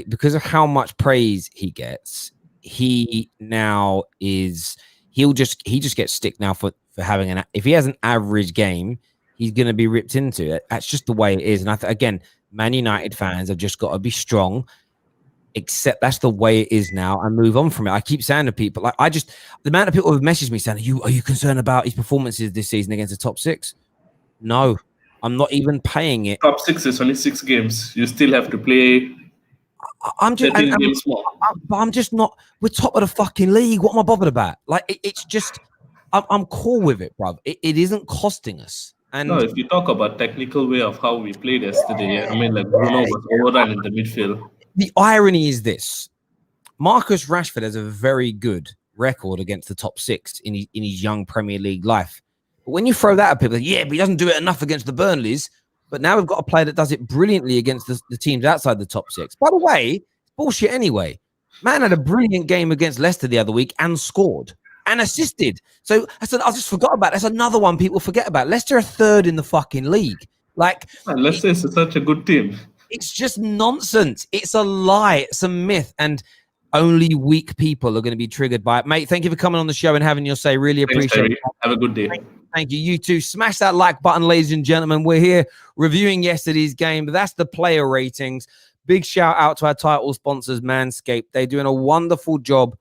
because of how much praise he gets, he now is, he just gets stick now for having if he has an average game, he's gonna be ripped into it. That's just the way it is. And again, Man United fans have just got to be strong, accept that's the way it is now, and move on from it. I keep saying to people, like, the amount of people who have messaged me saying, are you concerned about his performances this season against the top six? No, I'm not even paying it. Top six is only 6 games. You still have to play. I'm just, games more. But I'm just not. We're top of the fucking league. What am I bothered about? Like, it's just, I'm cool with it, bruv. It isn't costing us. And no, if you talk about technical way of how we played yesterday, I mean, like Bruno was overrun in the midfield. The irony is this: Marcus Rashford has a very good record against the top 6 in his young Premier League life. But when you throw that at people, yeah, but he doesn't do it enough against the Burnleys. But now we've got a player that does it brilliantly against the teams outside the top 6. By the way, bullshit anyway. Man had a brilliant game against Leicester the other week and scored and assisted. So I just forgot about it. That's another one people forget about. Leicester are 3rd in the fucking league. Like, Leicester is such a good team. It's just nonsense. It's a lie. It's a myth. And only weak people are going to be triggered by it. Mate, thank you for coming on the show and having your say. Really appreciate it. Have a good day. Thank you. You too. Smash that like button, ladies and gentlemen. We're here reviewing yesterday's game, but that's the player ratings. Big shout out to our title sponsors, Manscaped. They're doing a wonderful job.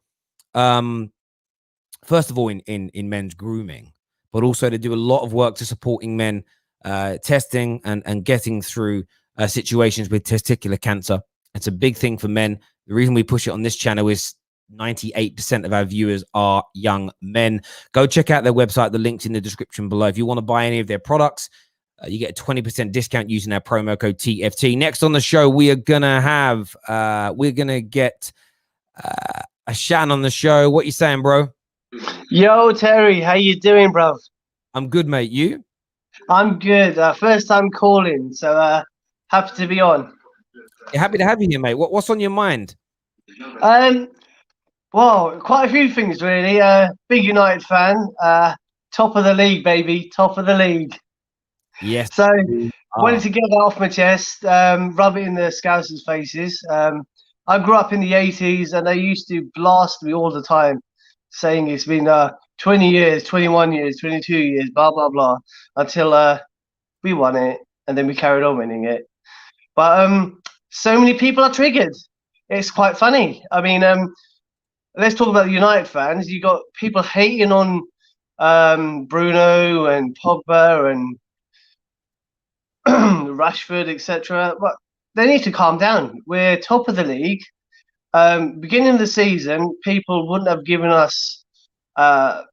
First of all, in men's grooming, but also they do a lot of work to supporting men testing and getting through situations with testicular cancer. It's a big thing for men. The reason we push it on this channel is 98% of our viewers are young men. Go check out their website. The link's in the description below. If you want to buy any of their products, you get a 20% discount using our promo code TFT. Next on the show, we are gonna have get Ashan on the show. What you saying, bro? Yo, Terry, how you doing, bruv? I'm good, mate. You? I'm good. First time calling, so happy to be on. Happy to have you here, mate. What's on your mind? Well, quite a few things really. Big United fan. Top of the league, baby. Top of the league. Yes. So wanted to get that off my chest. Rub it in the Scousers' faces. I grew up in the 80s, and they used to blast me all the time, saying it's been 20 years, 21 years, 22 years, blah blah blah, until we won it, and then we carried on winning it. But so many people are triggered. It's quite funny. I mean, let's talk about the United fans. You got people hating on Bruno and Pogba and Rashford, etc. But they need to calm down. We're top of the league. Beginning of the season, people wouldn't have given us a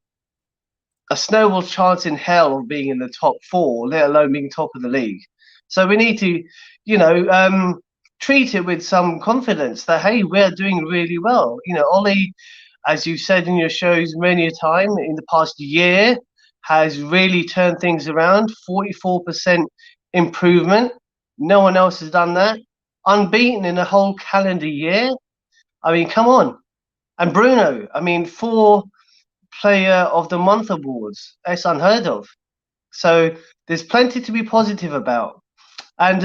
snowball chance in hell of being in the top 4, let alone being top of the league. So we need to, treat it with some confidence that, hey, we're doing really well. Ollie, as you've said in your shows many a time in the past year, has really turned things around. 44% improvement. No one else has done that. unbeaten in a whole calendar year. I mean, come on. And Bruno, I mean, 4 Player of the Month awards. That's unheard of. So there's plenty to be positive about. And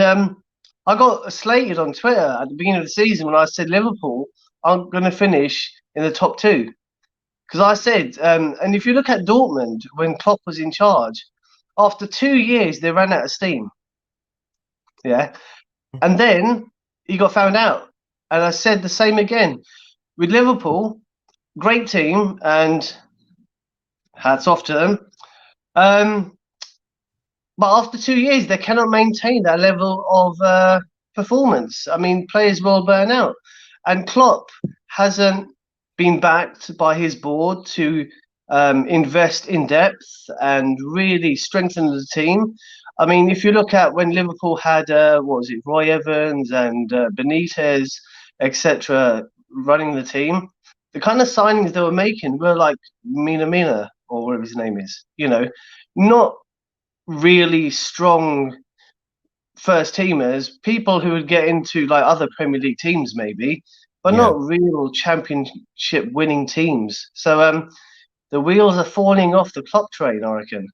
I got slated on Twitter at the beginning of the season when I said Liverpool aren't going to finish in the top 2. Because I said, and if you look at Dortmund when Klopp was in charge, after 2 years they ran out of steam. Yeah. And then he got found out. And I said the same again. With Liverpool, great team, and hats off to them. But after 2 years, they cannot maintain that level of performance. I mean, players will burn out. And Klopp hasn't been backed by his board to invest in depth and really strengthen the team. I mean, if you look at when Liverpool had, what was it, Roy Evans and Benitez, etc., running the team, the kind of signings they were making were like Mina, or whatever his name is, not really strong first teamers, people who would get into like other Premier League teams maybe, but not real championship winning teams. So the wheels are falling off the Klopp train, I reckon.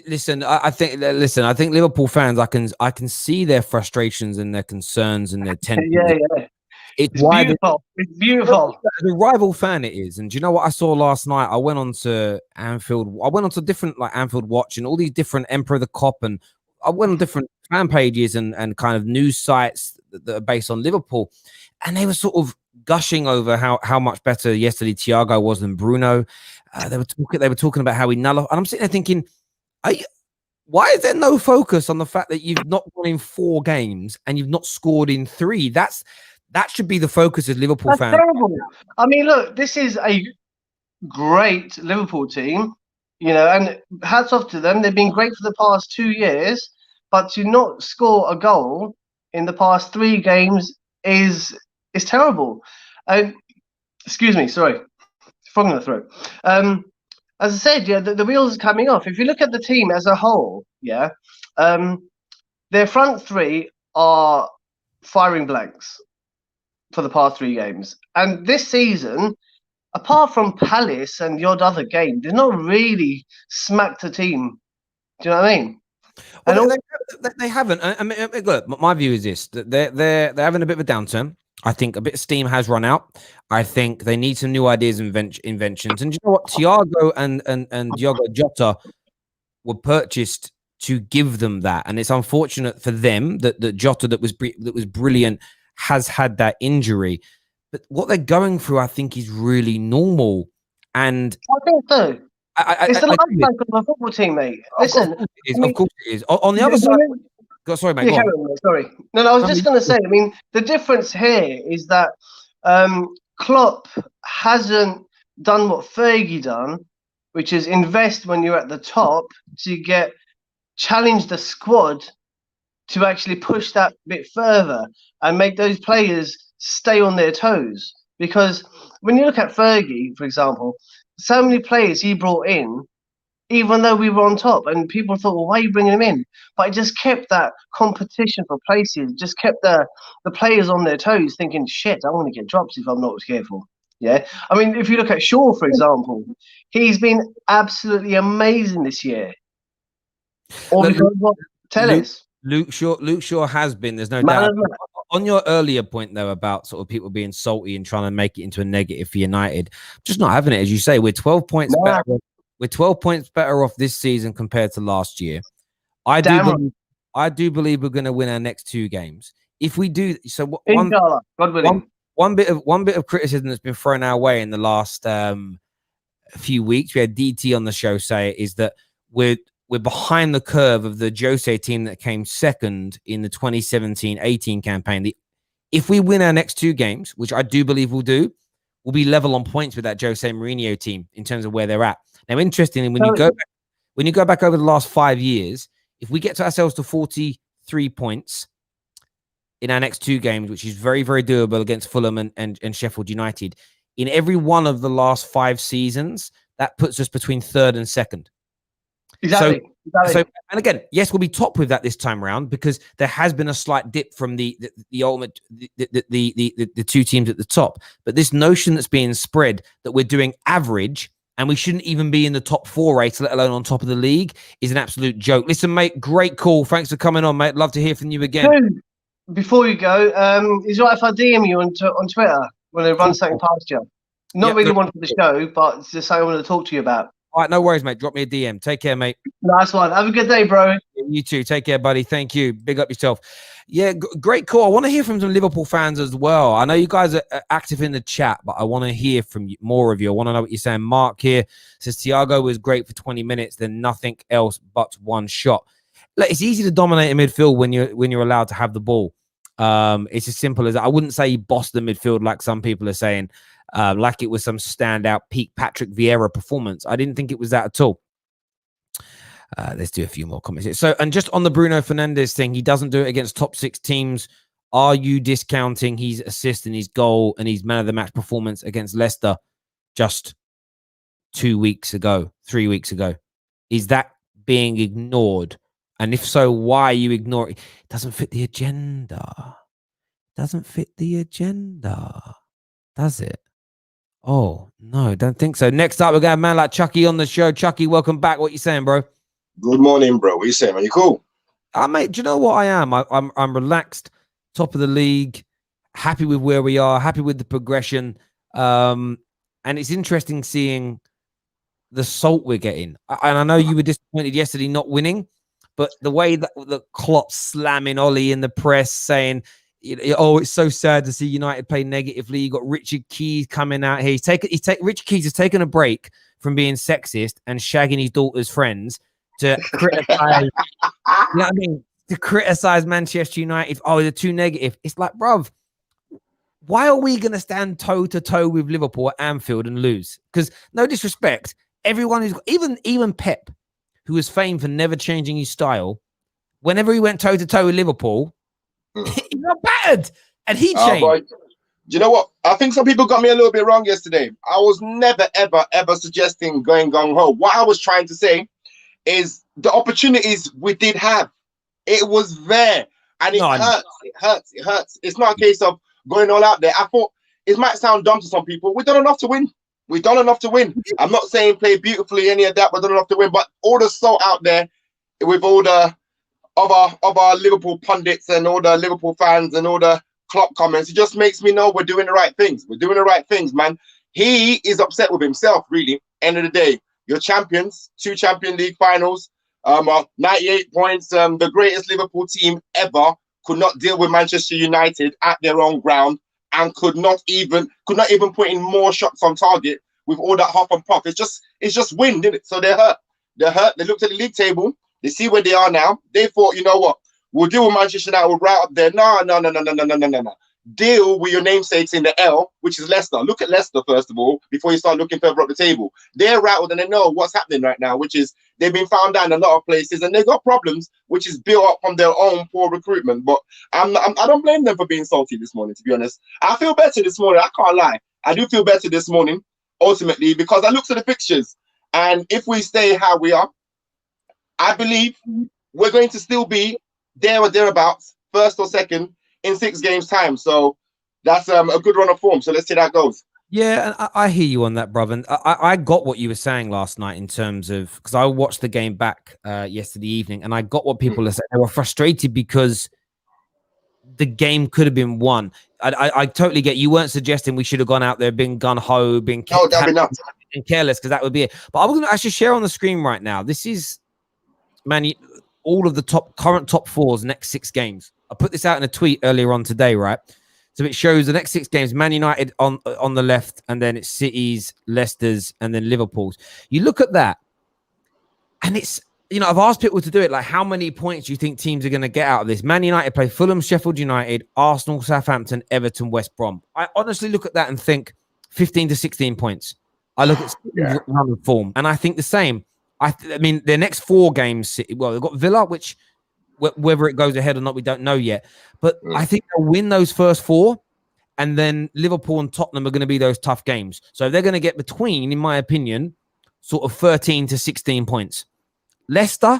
Listen, I think Liverpool fans, I can see their frustrations and their concerns and their tension. Yeah. It's beautiful. It's beautiful. The rival fan it is. And do you know what I saw last night? I went on to Anfield. I went on to different like Anfield Watch and all these different Emperor of the Cop, and I went on different fan pages and kind of news sites that are based on Liverpool. And they were sort of gushing over how much better yesterday Thiago was than Bruno. They were talking about how he nullified. And I'm sitting there thinking, why is there no focus on the fact that you've not won in 4 games and you've not scored in 3? That should be the focus as Liverpool fans. Terrible. I mean, look, this is a great Liverpool team, and hats off to them. They've been great for the past 2 years, but to not score a goal in the past 3 games is terrible. Excuse me, sorry, frog in the throat. As I said, the wheels are coming off. If you look at the team as a whole, their front 3 are firing blanks for the past 3 games. And this season, apart from Palace and the odd other game, they've not really smacked a team. Do you know what I mean? Well, they haven't. I mean, look, my view is this: that they're having a bit of a downturn. I think a bit of steam has run out. I think they need some new ideas and inventions. And you know what? Thiago and Diogo Jota were purchased to give them that. And it's unfortunate for them that Jota, that was brilliant, has had that injury. But what they're going through, I think, is really normal. And I think so. It's the life cycle of a football team, mate. Listen, of course it is. On the other side, sorry, mate. Sorry. No, I was just going to say. I mean, the difference here is that Klopp hasn't done what Fergie done, which is invest when you're at the top to challenge the squad to actually push that bit further and make those players stay on their toes. Because when you look at Fergie, for example, so many players he brought in, even though we were on top, and people thought, well, why are you bringing them in? But it just kept that competition for places, just kept the players on their toes thinking, shit, I want to get drops if I'm not careful. Yeah. I mean, if you look at Shaw, for example, he's been absolutely amazing this year. Or because what? Terrace. Luke Shaw has been, there's no doubt. On your earlier point, though, about sort of people being salty and trying to make it into a negative for United, just not having it. As you say, we're 12 points better. We're 12 points better off this season compared to last year. I do believe we're going to win our next 2 games. If we do, so one bit of criticism that's been thrown our way in the last few weeks, we had DT on the show say, is that we're behind the curve of the Jose team that came second in the 2017-18 campaign. If we win our next 2 games, which I do believe we'll do, we'll be level on points with that Jose Mourinho team in terms of where they're at. Now, interestingly, when you go back over the last 5 years, if we get to ourselves to 43 points in our next 2 games, which is very, very doable against Fulham and Sheffield United, in every one of the last 5 seasons, that puts us between 3rd and 2nd. Exactly. So, and again, yes, we'll be top with that this time around because there has been a slight dip from the ultimate the two teams at the top. But this notion that's being spread that we're doing average and we shouldn't even be in the top 4 race, let alone on top of the league, is an absolute joke. Listen, mate, great call. Thanks for coming on, mate. Love to hear from you again. Dude, before you go, is it right if I DM you on Twitter when I run something past you? Not really one for the show, but it's just something I want to talk to you about. All right, no worries, mate. Drop me a DM. Take care, mate. Nice one. Have a good day, bro. You too. Take care, buddy. Thank you. Big up yourself. Yeah, great call. I want to hear from some Liverpool fans as well. I know you guys are active in the chat, but I want to hear from you, more of you. I want to know what you're saying. Mark here says Thiago was great for 20 minutes, then nothing else but one shot. Look, it's easy to dominate a midfield when you're allowed to have the ball. It's as simple as that. I wouldn't say he bossed the midfield like some people are saying, like it was some standout peak Patrick Vieira performance. I didn't think it was that at all. Let's do a few more comments here. So, and just on the Bruno Fernandes thing, he doesn't do it against top 6 teams. Are you discounting his assist and his goal and his man of the match performance against Leicester just 2 weeks ago, 3 weeks ago? Is that being ignored? And if so, why are you ignoring it? It doesn't fit the agenda. Doesn't fit the agenda. Does it? Oh, no, don't think so. Next up, we're going to have a man like Chucky on the show. Chucky, welcome back. What you saying, bro? Good morning, bro. What you saying, man? You cool? Mate, do you know what I am? I'm relaxed, top of the league, happy with where we are, happy with the progression. And it's interesting seeing the salt we're getting. And I know you were disappointed yesterday not winning, but the way that the Klopp slamming Ollie in the press saying, oh, it's so sad to see United play negatively. You got Richard Keys coming out here. Richard Keys has taken a break from being sexist and shagging his daughter's friends to criticize, you know what I mean? To criticize Manchester United. Oh, they're too negative. It's like, bruv, why are we going to stand toe to toe with Liverpool at Anfield and lose? Because no disrespect, everyone who's even Pep, who was famed for never changing his style, whenever he went toe to toe with Liverpool, he got battered, and he changed. Boy. Do you know what? I think some people got me a little bit wrong yesterday. I was never, ever, ever suggesting going gung-ho. What I was trying to say is the opportunities we did have. It was there, and it hurts. It hurts. It hurts. It's not a case of going all out there. I thought it might sound dumb to some people. We've done enough to win. We've done enough to win. I'm not saying play beautifully, any of that. We've done enough to win. But all the salt out there with all the of our Liverpool pundits and all the Liverpool fans and all the Klopp comments, it just makes me know we're doing the right things. We're doing the right things, man. He is upset with himself, really. End of the day, you're champions, 2 Champions League finals, 98 points. The greatest Liverpool team ever could not deal with Manchester United at their own ground and could not even put in more shots on target with all that huff and puff. It's just wind, isn't it? So they're hurt. They're hurt. They looked at the league table. They see where they are now. They thought, you know what? We'll deal with Manchester United. We're right up there. No. Deal with your namesakes in the L, which is Leicester. Look at Leicester, first of all, before you start looking further up the table. They're rattled and they know what's happening right now, which is they've been found out in a lot of places and they've got problems, which is built up from their own poor recruitment. But I don't blame them for being salty this morning, to be honest. I feel better this morning. I can't lie. I do feel better this morning, ultimately, because I looked at the fixtures. And if we stay how we are, I believe we're going to still be there or thereabouts, first or second, in 6 games' time. So that's a good run of form. So let's see how that goes. Yeah, and I hear you on that, brother. And I got what you were saying last night in terms of, because I watched the game back yesterday evening, and I got what people are saying. They were frustrated because the game could have been won. I totally get you weren't suggesting we should have gone out there, been gun-ho, been careless, because that would be it. But I'm going to actually share on the screen right now. This is, man, all of the current top 4's next 6 games. I put this out in a tweet earlier on today, right? So it shows the next 6 games, Man United on the left, and then it's City's, Leicester's, and then Liverpool's. You look at that, and it's, you know, I've asked people to do it, like, how many points do you think teams are going to get out of this? Man United play Fulham, Sheffield United, Arsenal, Southampton, Everton, West Brom. I honestly look at that and think 15 to 16 points. I look at run of form, and I think the same. I mean, their next 4 games, well, they've got Villa, which whether it goes ahead or not, we don't know yet. But I think they'll win those first 4, and then Liverpool and Tottenham are going to be those tough games. So they're going to get between, in my opinion, sort of 13 to 16 points. Leicester,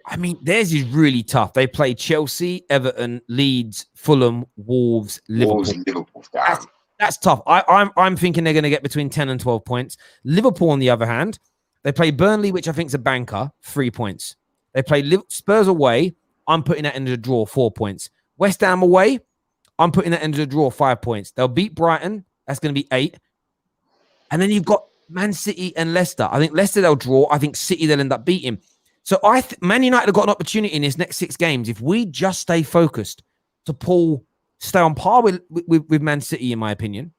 I mean, theirs is really tough. They play Chelsea, Everton, Leeds, Fulham, Wolves, Liverpool. Liverpool. Damn. That's tough. I'm thinking they're going to get between 10 and 12 points. Liverpool, on the other hand, they play Burnley, which I think is a banker, 3 points. They play Spurs away. I'm putting that into the draw, 4 points. West Ham away, I'm putting that into the draw, 5 points. They'll beat Brighton. That's going to be 8. And then you've got Man City and Leicester. I think Leicester they'll draw. I think City they'll end up beating. So Man United have got an opportunity in his next 6 games. If we just stay focused to stay on par with Man City, in my opinion,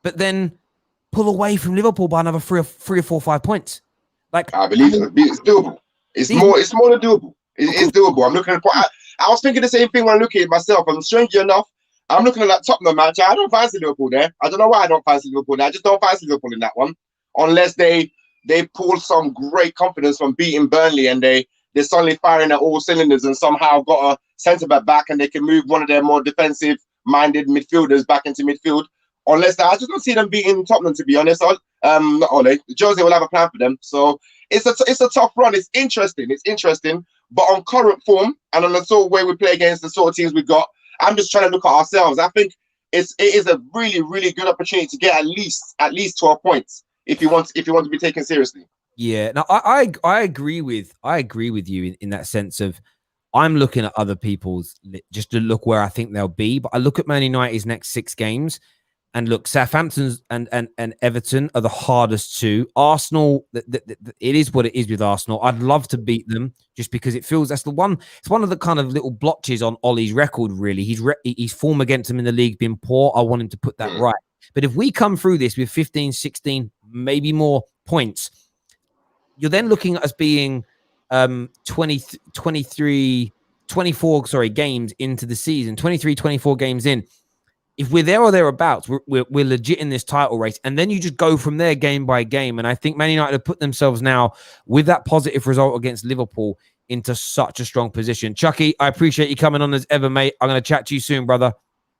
but then pull away from Liverpool by another 3 or 4, 5 points. Like I believe it's doable. It's more than doable. It's doable. I'm looking at. I was thinking the same thing when looking at myself. And strangely enough, I'm looking at that Tottenham match. I don't fancy Liverpool there. I don't know why I don't fancy Liverpool there. I just don't fancy Liverpool in that one, unless they pull some great confidence from beating Burnley and they're suddenly firing at all cylinders and somehow got a centre back and they can move one of their more defensive-minded midfielders back into midfield. Unless I just don't see them beating Tottenham, to be honest. Not Ole. Jose will have a plan for them. So it's a tough run. It's interesting. But on current form and on the sort of way we play against the sort of teams we've got, I'm just trying to look at ourselves. I think it is a really, really good opportunity to get at least 12 points if you want to be taken seriously. Yeah, no, I agree with you in that sense of I'm looking at other people's just to look where I think they'll be, but I look at Man United's next 6 games and look, Southampton's and Everton are the hardest 2. Arsenal, it is what it is with Arsenal. I'd love to beat them just because it feels that's the one. It's one of the kind of little blotches on Ollie's record. Really, his form against them in the league been poor. I want him to put that right. But if we come through this with 15, 16, maybe more points, you're then looking at us being 24 games into the season, 23, 24 games in. If we're there or thereabouts, we're legit in this title race. And then you just go from there game by game. And I think Man United have put themselves now with that positive result against Liverpool into such a strong position. Chucky, I appreciate you coming on as ever, mate. I'm going to chat to you soon, brother.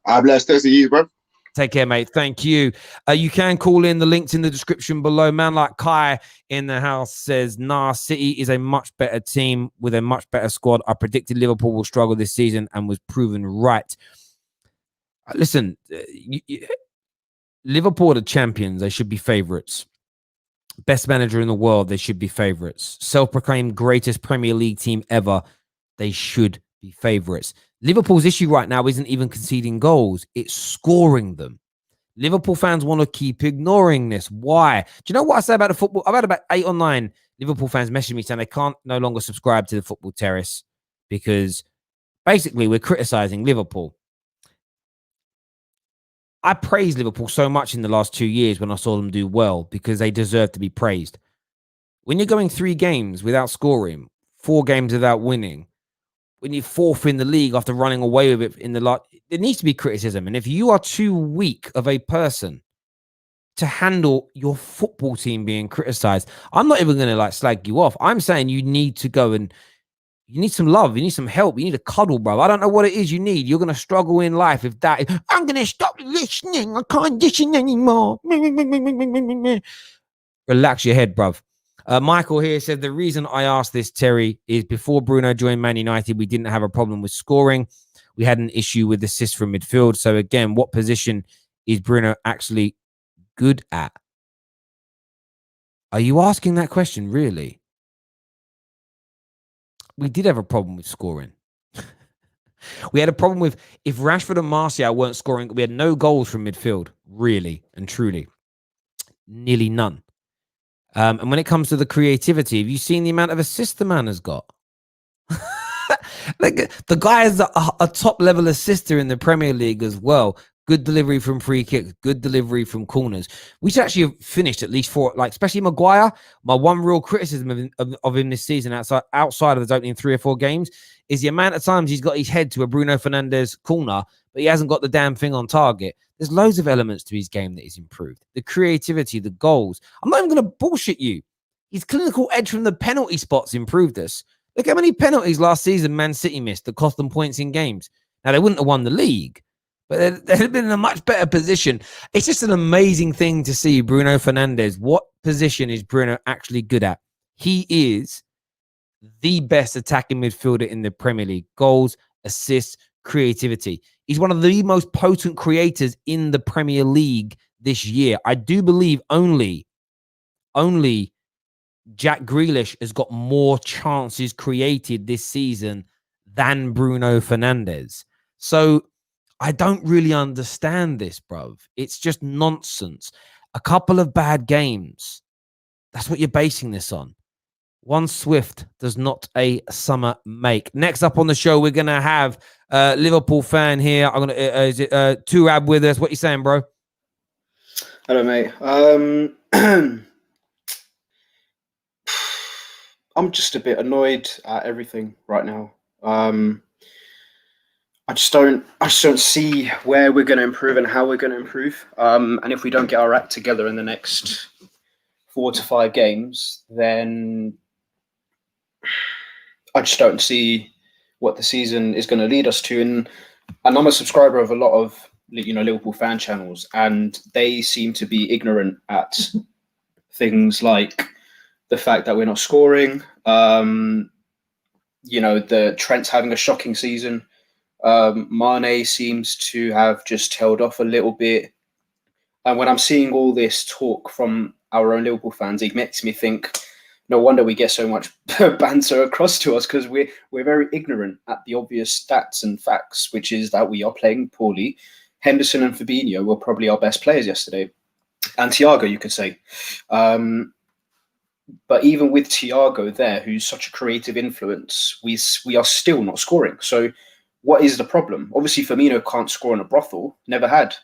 I'm blessed to see you, bro. Take care, mate. Thank you. You can call in. The link's in the description below. Man like Kai in the house says, City is a much better team with a much better squad. I predicted Liverpool will struggle this season and was proven right. Listen, Liverpool are the champions. They should be favourites. Best manager in the world. They should be favourites. Self-proclaimed greatest Premier League team ever. They should be favourites. Liverpool's issue right now isn't even conceding goals. It's scoring them. Liverpool fans want to keep ignoring this. Why? Do you know what I say about the football? I've had about 8 or 9 Liverpool fans messaging me saying they can't no longer subscribe to the Football Terrace because basically we're criticising Liverpool. I praised Liverpool so much in the last 2 years when I saw them do well because they deserve to be praised. When you're going 3 games without scoring, 4 games without winning, when you're 4th in the league after running away with it in the last, there needs to be criticism. And if you are too weak of a person to handle your football team being criticized, I'm not even going to slag you off. I'm saying you need to go and you need some love. You need some help. You need a cuddle, bro. I don't know what it is you need. You're going to struggle in life if that. I'm going to stop listening. I can't listen anymore. Relax your head, bruv. Michael here said the reason I asked this, Terry, is before Bruno joined Man United, we didn't have a problem with scoring. We had an issue with assists from midfield. So again, what position is Bruno actually good at? Are you asking that question, really? We did have a problem with scoring. We had a problem with if Rashford and Martial weren't scoring, we had no goals from midfield, really and truly. Nearly none. And when it comes to the creativity, have you seen the amount of assists the man has got? Like the guy is a top level assister in the Premier League as well. Good delivery from free kicks, good delivery from corners. We should actually have finished at least 4, like especially Maguire. My one real criticism of him this season outside of his opening 3 or 4 games is the amount of times he's got his head to a Bruno Fernandes corner, but he hasn't got the damn thing on target. There's loads of elements to his game that he's improved. The creativity, the goals. I'm not even going to bullshit you. His clinical edge from the penalty spots improved us. Look how many penalties last season Man City missed that cost them points in games. Now, they wouldn't have won the league, but they'd have been in a much better position. It's just an amazing thing to see Bruno Fernandes. What position is Bruno actually good at? He is the best attacking midfielder in the Premier League. Goals, assists, creativity. He's one of the most potent creators in the Premier League this year. I do believe only Jack Grealish has got more chances created this season than Bruno Fernandes. So I don't really understand this, bruv. It's just nonsense. A couple of bad games. That's what you're basing this on. One Swift does not a summer make. Next up on the show, we're going to have Liverpool fan here. I'm going to, is it Turab with us? What you saying, bro? Hello, mate. I'm just a bit annoyed at everything right now. I just don't see where we're going to improve and how we're going to improve. And if we don't get our act together in the next 4 to 5 games, then I just don't see what the season is going to lead us to. And I'm a subscriber of a lot of, Liverpool fan channels, and they seem to be ignorant at things like the fact that we're not scoring. The Trent's having a shocking season. Mane seems to have just tailed off a little bit. And when I'm seeing all this talk from our own Liverpool fans, it makes me think, no wonder we get so much banter across to us, because we're very ignorant at the obvious stats and facts, which is that we are playing poorly. Henderson and Fabinho were probably our best players yesterday. And Thiago, you could say. But even with Thiago there, who's such a creative influence, we are still not scoring. So what is the problem? Obviously, Firmino can't score in a brothel. Never had.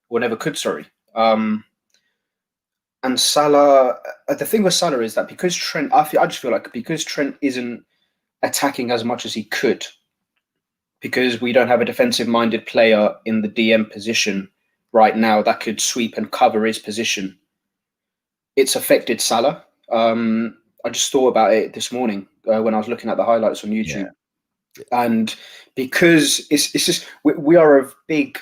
Or never could, sorry. And Salah, the thing with Salah is that because Trent, I just feel like because Trent isn't attacking as much as he could, because we don't have a defensive-minded player in the DM position right now that could sweep and cover his position, it's affected Salah. I just thought about it this morning when I was looking at the highlights on YouTube. Yeah. And because it's just, we are a big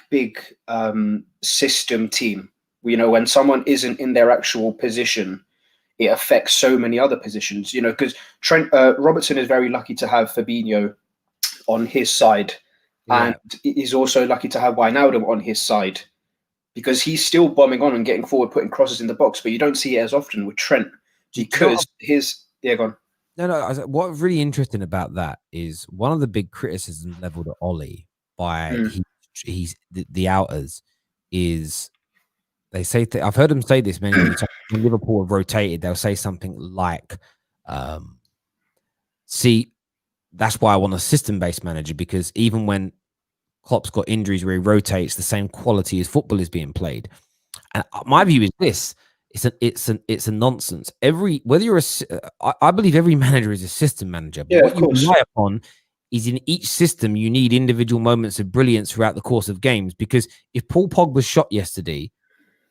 system team. When someone isn't in their actual position, it affects so many other positions, because Trent Robertson is very lucky to have Fabinho on his side. Yeah. And he's also lucky to have Wijnaldum on his side, because he's still bombing on and getting forward, putting crosses in the box, but you don't see it as often with Trent because go on. No. What's really interesting about that is one of the big criticisms leveled at Ollie by he's the outers is they say I've heard them say this many times. When Liverpool have rotated, they'll say something like, "See, that's why I want a system-based manager, because even when Klopp's got injuries where he rotates, the same quality as football is being played." And my view is this: it's a nonsense. Whether you're I believe every manager is a system manager. But what you rely upon is in each system you need individual moments of brilliance throughout the course of games. Because if Paul Pogba's shot yesterday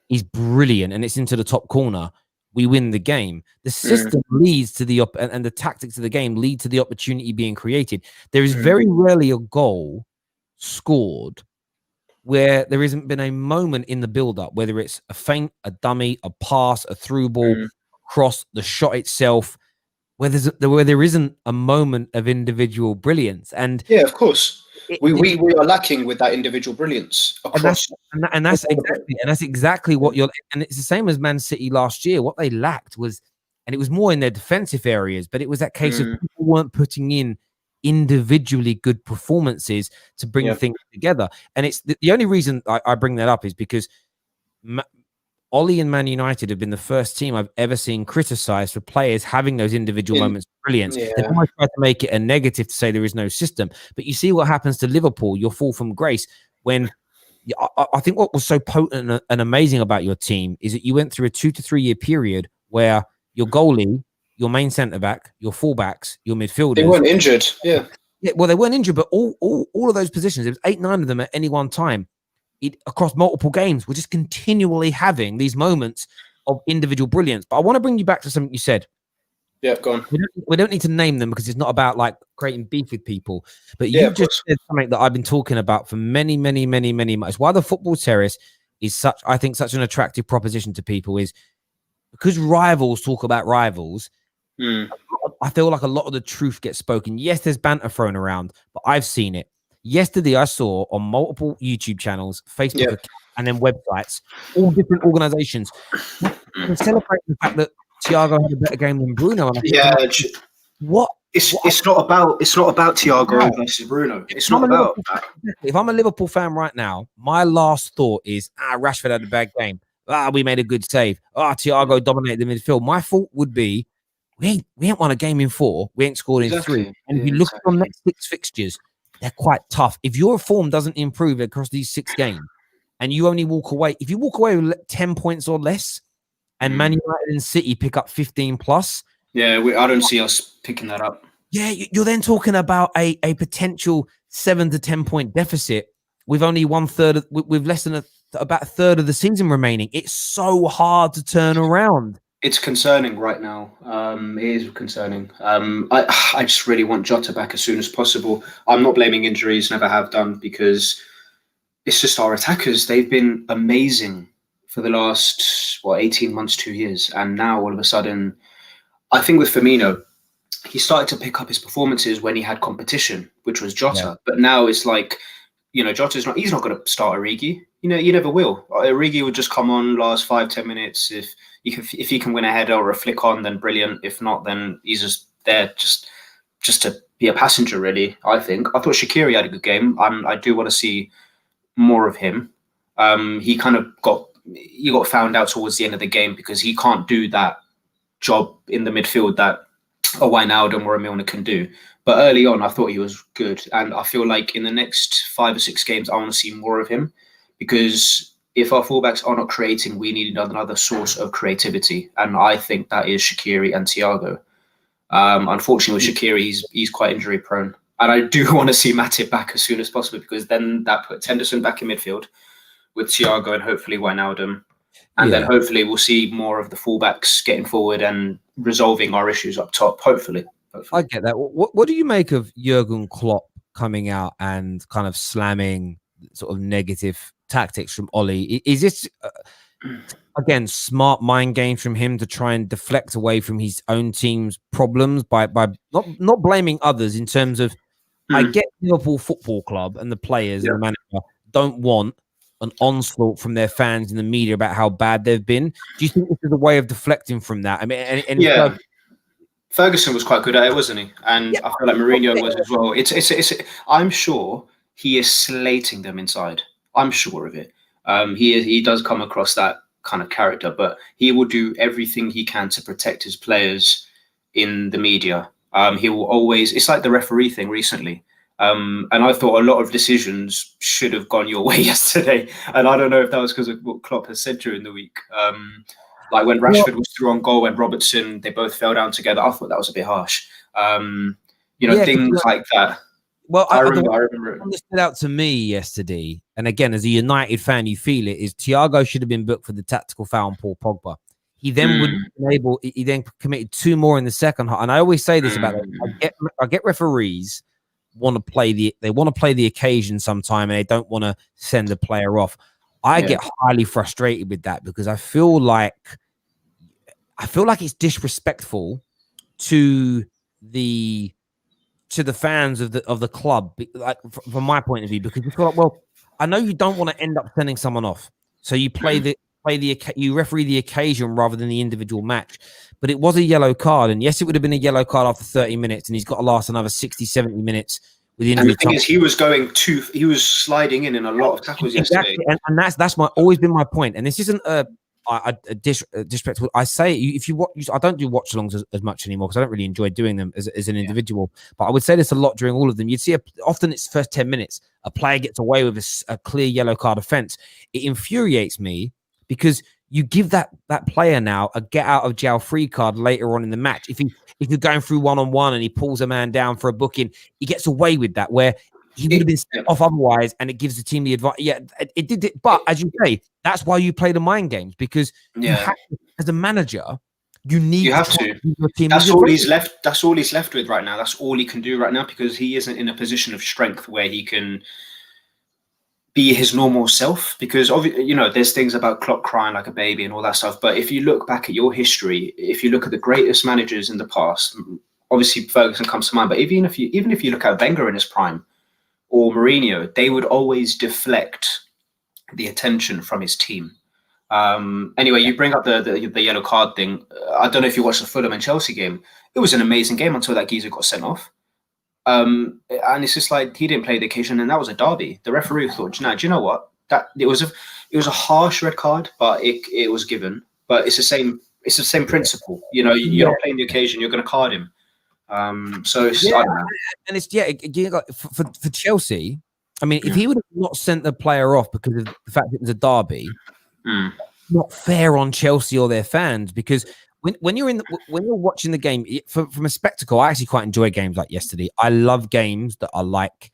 is brilliant and it's into the top corner, we win the game. The system leads to and the tactics of the game lead to the opportunity being created. There is very rarely a goal scored where there hasn't been a moment in the build-up, whether it's a feint, a dummy, a pass, a through ball, cross, the shot itself, where there isn't a moment of individual brilliance. And yeah, of course, we are lacking with that individual brilliance across. And that's exactly what you're. And it's the same as Man City last year. What they lacked was, and it was more in their defensive areas, but it was that case of people weren't putting in individually good performances to bring things together. And it's the only reason I bring that up is because Ollie and Man United have been the first team I've ever seen criticized for players having those individual moments of brilliance. They've almost tried to make it a negative to say there is no system. But you see what happens to Liverpool, your fall from grace, when I think what was so potent and amazing about your team is that you went through a 2 to 3 year period where your goalie, your main centre-back, your fullbacks, your midfielders. They weren't injured, yeah. Well, they weren't injured, but all of those positions, there was 8-9 of them at any one time. Across multiple games, we're just continually having these moments of individual brilliance. But I want to bring you back to something you said. Yeah, go on. We don't need to name them because it's not about like creating beef with people. But you just said something that I've been talking about for many months. Why the football terrace is such an attractive proposition to people is because rivals talk about rivals. I feel like a lot of the truth gets spoken. Yes, there's banter thrown around, but I've seen it. Yesterday, I saw on multiple YouTube channels, Facebook accounts, and then websites, all different organizations, celebrating the fact that Thiago had a better game than Bruno. And I think what? It's not about Thiago versus Bruno. It's not about that. If I'm a Liverpool fan right now, my last thought is, Rashford had a bad game. We made a good save. Thiago dominated the midfield. My thought would be, we ain't won a game in 4. We ain't scored in 3. And if you look at the next 6 fixtures, they're quite tough. If your form doesn't improve across these 6 games, and you only walk away, if you walk away with 10 points or less, and Man United and City pick up 15 plus, I don't see us picking that up. Yeah, you're then talking about a potential 7 to 10 point deficit with only 1/3, with less than about a third of the season remaining. It's so hard to turn around. It's concerning right now. It is concerning. I just really want Jota back as soon as possible. I'm not blaming injuries, never have done, because it's just our attackers. They've been amazing for the last 18 months, 2 years, and now all of a sudden, I think with Firmino, he started to pick up his performances when he had competition, which was Jota. Yeah. But now it's like, Jota's he's not going to start Origi. You never will. Origi will just come on last 5-10 minutes. If he can win a header or a flick on, then brilliant. If not, then he's just there just to be a passenger, really, I think. I thought Shaqiri had a good game. I do want to see more of him. He got found out towards the end of the game because he can't do that job in the midfield that a Wijnaldum or a Milner can do. But early on, I thought he was good. And I feel like in the next 5 or 6 games, I want to see more of him, because if our fullbacks are not creating, we need another source of creativity. And I think that is Shaqiri and Thiago. Unfortunately, with Shaqiri, he's quite injury prone. And I do want to see Matip back as soon as possible, because then that puts Henderson back in midfield with Thiago and hopefully Wijnaldum. And then hopefully we'll see more of the fullbacks getting forward and resolving our issues up top, hopefully. I get that. What do you make of Jurgen Klopp coming out and kind of slamming sort of negative tactics from Oli? Is this, again, smart mind games from him to try and deflect away from his own team's problems by not blaming others in terms of, I get Liverpool Football Club and the players and the manager don't want an onslaught from their fans in the media about how bad they've been. Do you think this is a way of deflecting from that? I mean, Ferguson was quite good at it, wasn't he? And I feel like Mourinho was as well. It's. I'm sure he is slating them inside. I'm sure of it. He does come across that kind of character, but he will do everything he can to protect his players in the media. He will always. It's like the referee thing recently. And I thought a lot of decisions should have gone your way yesterday. And I don't know if that was because of what Klopp has said during the week. Like when Rashford was through on goal and Robertson, they both fell down together. I thought that was a bit harsh. Things like that. Well, I remember it. What stood out to me yesterday, and again, as a United fan, you feel it, is Thiago should have been booked for the tactical foul on Paul Pogba. He then he then committed 2 more in the second half. And I always say this about that. I get referees want to play the occasion sometime, and they don't want to send the player off. I get highly frustrated with that, because I feel like it's disrespectful to the fans of the club, like from my point of view, because you feel like, well, I know you don't want to end up sending someone off, so you you referee the occasion rather than the individual match. But it was a yellow card, and yes, it would have been a yellow card after 30 minutes, and he's got to last another 60, 70 minutes with injury. And the thing is, he was sliding in a lot of tackles yesterday. And that's always been my point. And this isn't a disrespectful. I say, if you watch, I don't do watch alongs as much anymore because I don't really enjoy doing them as an individual. But I would say this a lot during all of them. You'd see often it's first 10 minutes, a player gets away with a clear yellow card offense. It infuriates me because you give that player now a get out of jail free card later on in the match. If you're going through 1-on-1 and he pulls a man down for a booking, he gets away with that, where he would have been sent off otherwise, and it gives the team the advantage. Yeah, it did it. But as you say, that's why you play the mind games, because you have to, as a manager, you have to. Your team. That's all he's left. That's all he's left with right now. That's all he can do right now, because he isn't in a position of strength where he can be his normal self. Because there's things about Klopp crying like a baby and all that stuff. But if you look back at your history, if you look at the greatest managers in the past, obviously Ferguson comes to mind, but even if you look at Wenger in his prime or Mourinho, they would always deflect the attention from his team. Anyway, you bring up the yellow card thing. I don't know if you watched the Fulham and Chelsea game. It was an amazing game until that geezer got sent off. And it's just like he didn't play the occasion, and that was a derby. The referee thought, do you know what? That it was a harsh red card, but it was given. But it's the same principle. You know, you're not playing the occasion, you're going to card him. So it's, I don't know. And it's for Chelsea. I mean, if he would have not sent the player off because of the fact it was a derby, not fair on Chelsea or their fans. Because when you're watching the game from a spectacle, I actually quite enjoy games like yesterday. I love games that are like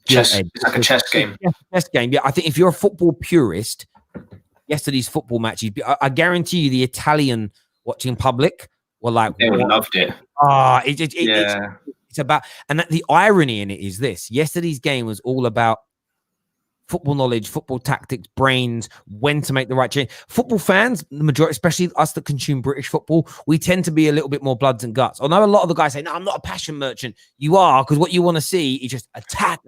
chess. It's like a chess game. Chess game. Yeah, I think if you're a football purist, yesterday's football match, I guarantee you, the Italian watching public were like, they would have loved it. It's about, and the irony in it is this: yesterday's game was all about football knowledge, football tactics, brains, when to make the right change. Football fans, the majority, especially us that consume British football, we tend to be a little bit more bloods and guts. Although a lot of the guys say, no, I'm not a passion merchant. You are, because what you want to see is just attack,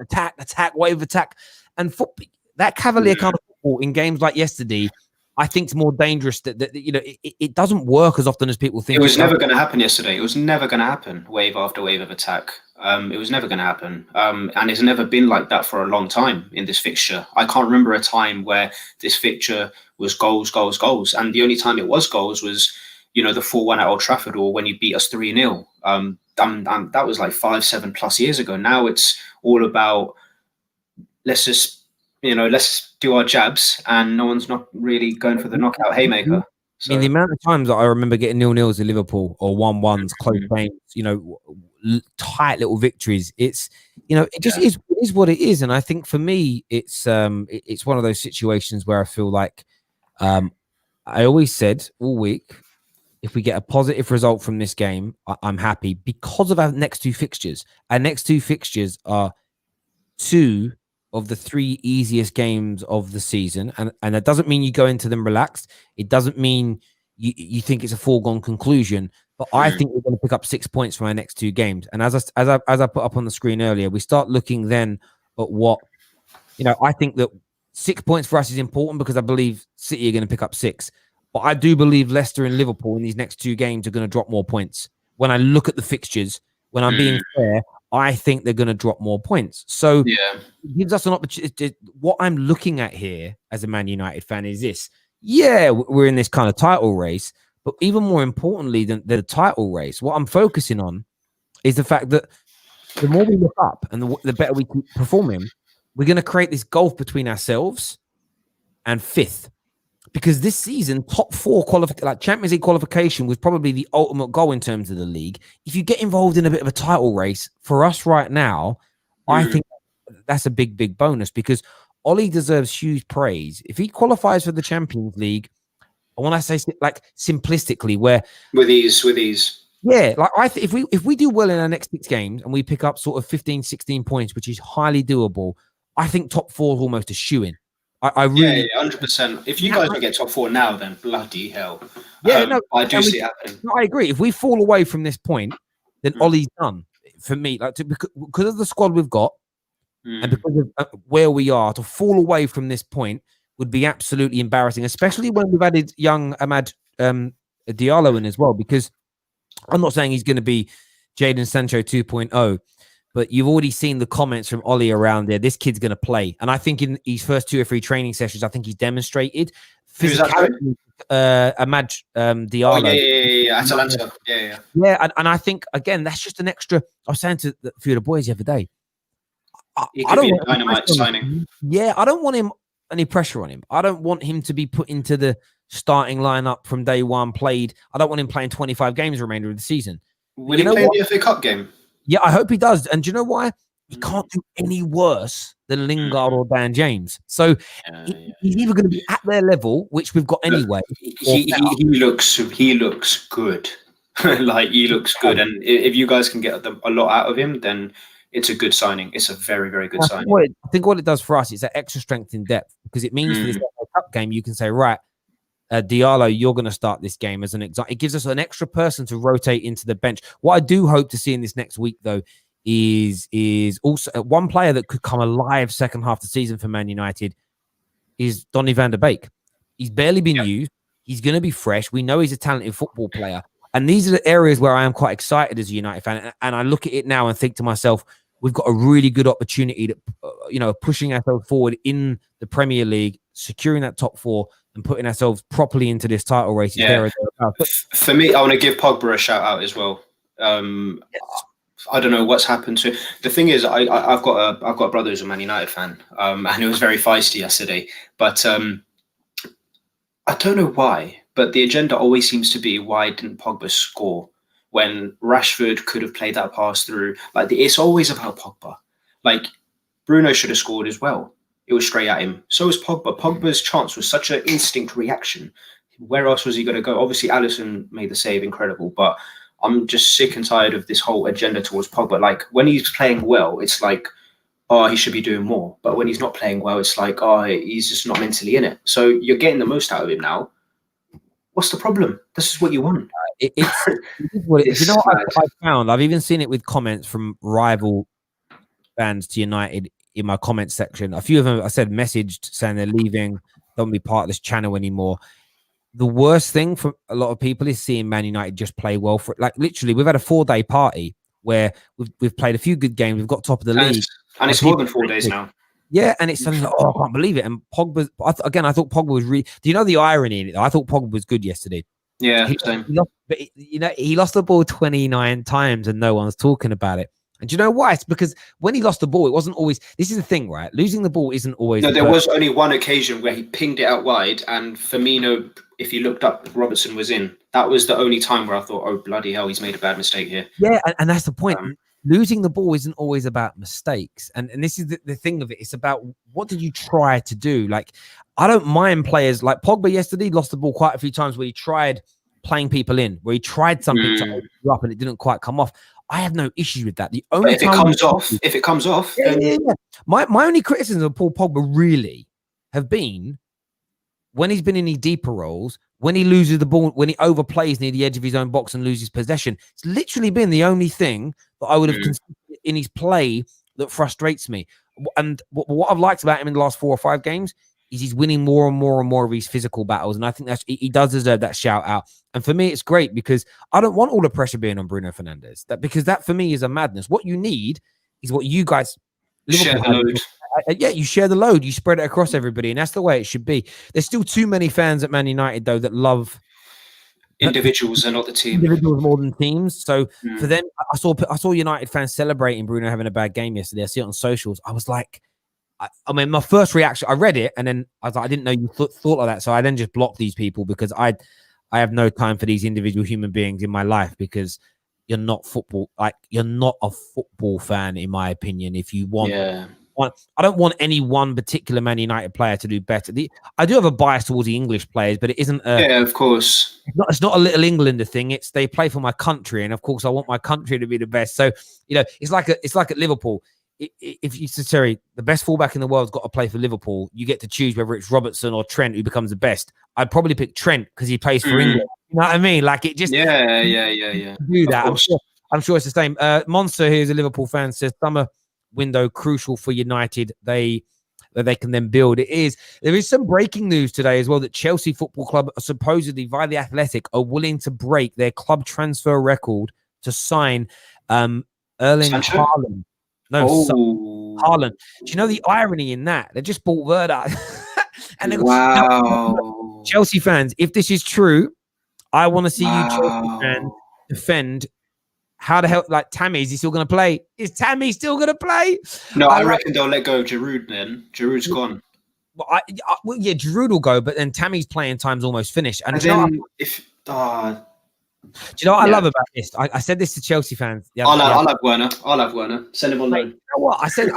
wave attack. And football, that cavalier kind of football in games like yesterday, I think it's more dangerous that you know, it doesn't work as often as people think. It was never going to happen yesterday. It was never going to happen. Wave after wave of attack. It was never going to happen. And it's never been like that for a long time in this fixture. I can't remember a time where this fixture was goals. And the only time it was goals was, you know, the 4-1 at Old Trafford, or when you beat us 3-0. That was like 5-7+ years ago. Now it's all about, let's do our jabs, and no one's not really going for the knockout haymaker. So, I mean, the amount of times that I remember getting 0-0s in Liverpool or 1-1s, close games, you know, tight little victories. It's, you know, it just is what it is. And I think for me, it's one of those situations where I feel like I always said all week, if we get a positive result from this game, I'm happy because of our next two fixtures. Our next two fixtures are 2 of the 3 easiest games of the season, and that doesn't mean you go into them relaxed. It doesn't mean you think it's a foregone conclusion. But I think we're going to pick up 6 points from our next 2 games. And as I put up on the screen earlier, we start looking then at what, you know, I think that 6 points for us is important because I believe City are going to pick up 6. But I do believe Leicester and Liverpool in these next 2 games are going to drop more points. When I look at the fixtures, when I'm being fair, I think they're going to drop more points. So it gives us an opportunity. What I'm looking at here as a Man United fan is this. Yeah, we're in this kind of title race, but even more importantly than the title race, what I'm focusing on is the fact that the more we look up and the better we keep performing, we're going to create this gulf between ourselves and 5th. Because this season, top 4 Champions League qualification was probably the ultimate goal in terms of the league. If you get involved in a bit of a title race, for us right now, I think that's a big, big bonus because Ollie deserves huge praise. If he qualifies for the Champions League, I want to say like simplistically, where with ease. Yeah, like if we do well in our next 6 games and we pick up sort of 15, 16 points, which is highly doable, I think top 4 is almost a shoo-in. I really 100%. If you guys don't get top 4 now, then bloody hell. Yeah, I do see it happening. No, I agree. If we fall away from this point, then Ollie's done for me. Like because of the squad we've got, and because of where we are, to fall away from this point would be absolutely embarrassing, especially when we've added young Amad Diallo in as well. Because I'm not saying he's going to be Jadon Sancho 2.0. But you've already seen the comments from Ollie around there. This kid's going to play. And I think in his first 2 or 3 training sessions, I think he's demonstrated physicality. Amad Diallo. Oh, yeah. Atalanta. Yeah. Yeah, and I think, again, that's just an extra. I was saying to a few of the boys the other day. I don't want dynamite signing. Yeah, I don't want him any pressure on him. I don't want him to be put into the starting lineup from day one, played. I don't want him playing 25 games the remainder of the season. Will he play the FA Cup game? Yeah, I hope he does. And do you know why? He can't do any worse than Lingard or Dan James. So he's either going to be at their level, which we've got anyway. He looks good. Like, he looks good. And if you guys can get a lot out of him, then it's a good signing. It's a very, very good signing. I think what it does for us is that extra strength in depth, because it means for this FA Cup game, you can say, right, Diallo, you're going to start this game as an example. It gives us an extra person to rotate into the bench. What I do hope to see in this next week, though, is also one player that could come alive second half of the season for Man United is Donny van der Beek. He's barely been used. He's going to be fresh. We know he's a talented football player. And these are the areas where I am quite excited as a United fan. And I look at it now and think to myself, we've got a really good opportunity to, pushing ourselves forward in the Premier League, securing that top 4 and putting ourselves properly into this title race. Yeah. For me, I want to give Pogba a shout out as well. I don't know what's happened to. The thing is, I've got a brother who's a Man United fan, and he was very feisty yesterday. But I don't know why. But the agenda always seems to be, why didn't Pogba score when Rashford could have played that pass through? Like, it's always about Pogba. Like, Bruno should have scored as well. It was straight at him. So was Pogba. Pogba's chance was such an instinct reaction. Where else was he going to go? Obviously, Alisson made the save, incredible. But I'm just sick and tired of this whole agenda towards Pogba. Like, when he's playing well, it's like, oh, he should be doing more. But when he's not playing well, it's like, oh, he's just not mentally in it. So you're getting the most out of him now. What's the problem? This is what you want. It's what it is. You know what I found? I've even seen it with comments from rival fans to United in my comment section. A few of them, I said, messaged saying they're leaving, don't want to be part of this channel anymore. The worst thing for a lot of people is seeing Man United just play well. For like, literally, we've had a 4-day party where we've played a few good games. We've got top of the league. And it's more than 4 days now. Yeah, and it's something like, oh, I can't believe it. And Pogba, I thought Pogba was really. Do you know the irony in it? I thought Pogba was good yesterday. Yeah, same. He lost the ball 29 times and no one's talking about it. And do you know why? It's because when he lost the ball, it wasn't always. This is the thing, right? Losing the ball isn't always. No, there was only one occasion where he pinged it out wide, and Firmino, if you looked up, Robertson was in. That was the only time where I thought, oh, bloody hell, he's made a bad mistake here. Yeah, and that's the point. Losing the ball isn't always about mistakes. And this is the thing of it. It's about, what did you try to do? Like, I don't mind players like Pogba yesterday lost the ball quite a few times where he tried playing people in, where he tried something to open you up and it didn't quite come off. I have no issues with that. The only if it comes off, yeah. My only criticism of Paul Pogba really have been when he's been in these deeper roles, when he loses the ball, when he overplays near the edge of his own box and loses possession. It's literally been the only thing that I would have considered in his play that frustrates me. And what I've liked about him in the last 4 or 5 games is he's winning more and more and more of his physical battles. And I think he does deserve that shout out. And for me, it's great because I don't want all the pressure being on Bruno Fernandes. Because that for me is a madness. What you need is what you guys share the load. You share the load. You spread it across everybody. And that's the way it should be. There's still too many fans at Man United, though, that love individuals and not the team. Individuals more than teams. So for them, I saw United fans celebrating Bruno having a bad game yesterday. I see it on socials. I was like, I mean, my first reaction, I read it and then I was like, I didn't know you thought like that. So I then just blocked these people because I have no time for these individual human beings in my life because you're not you're not a football fan, in my opinion. If you want, I don't want any one particular Man United player to do better. I do have a bias towards the English players, but it isn't. Of course. It's not a Little Englander thing. It's they play for my country, and of course, I want my country to be the best. So it's like at Liverpool. If you say, Terry, the best fullback in the world's got to play for Liverpool, you get to choose whether it's Robertson or Trent who becomes the best. I'd probably pick Trent because he plays for England. You know what I mean? Like it just Do that. I'm sure it's the same. Monster, who's a Liverpool fan, says summer window crucial for United. They can then build. There is some breaking news today as well that Chelsea Football Club are supposedly via the Athletic are willing to break their club transfer record to sign Erling Haaland. No, Haaland. Do you know the irony in that? They just bought Werder. And wow. Chelsea fans, if this is true, I want to see you Chelsea fans defend. How the hell, like Tammy, is he still going to play? Is Tammy still going to play? No, I reckon they'll let go of Giroud then. Giroud's gone. Well, Giroud will go, but then Tammy's playing time's almost finished. And then do you know what I love about this? I said this to Chelsea fans. I'll have Werner. Send him on loan. You know what? I said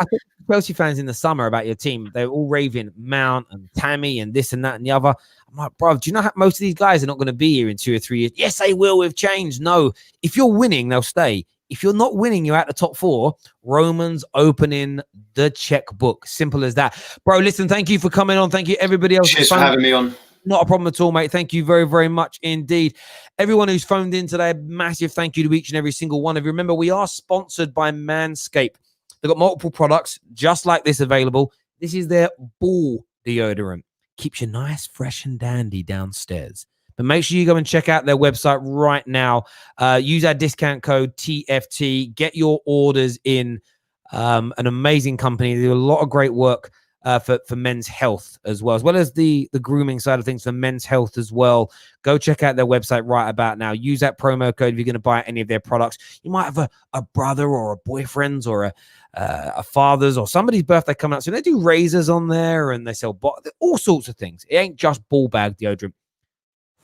Chelsea fans in the summer about your team. They were all raving Mount and Tammy and this and that and the other. I'm like, bro, do you know how most of these guys are not going to be here in 2 or 3 years? Yes, they will with change. No, if you're winning, they'll stay. If you're not winning, you're at the top 4. Romans opening the checkbook. Simple as that. Bro, listen, thank you for coming on. Thank you, everybody else. Cheers for having me on. Not a problem at all, mate. Thank you very, very much indeed. Everyone who's phoned in today, massive thank you to each and every single one of you. Remember, we are sponsored by Manscaped. They've got multiple products just like this available. This is their ball deodorant. Keeps you nice, fresh, and dandy downstairs. But make sure you go and check out their website right now. Use our discount code TFT. Get your orders in. An amazing company. They do a lot of great work for men's health as well as the grooming side of things for men's health as well. Go check out their website right about now. Use that promo code if you're going to buy any of their products. You might have a brother or a boyfriend's or a father's or somebody's birthday coming up. So they do razors on there and they sell all sorts of things. It ain't just ball bag deodorant.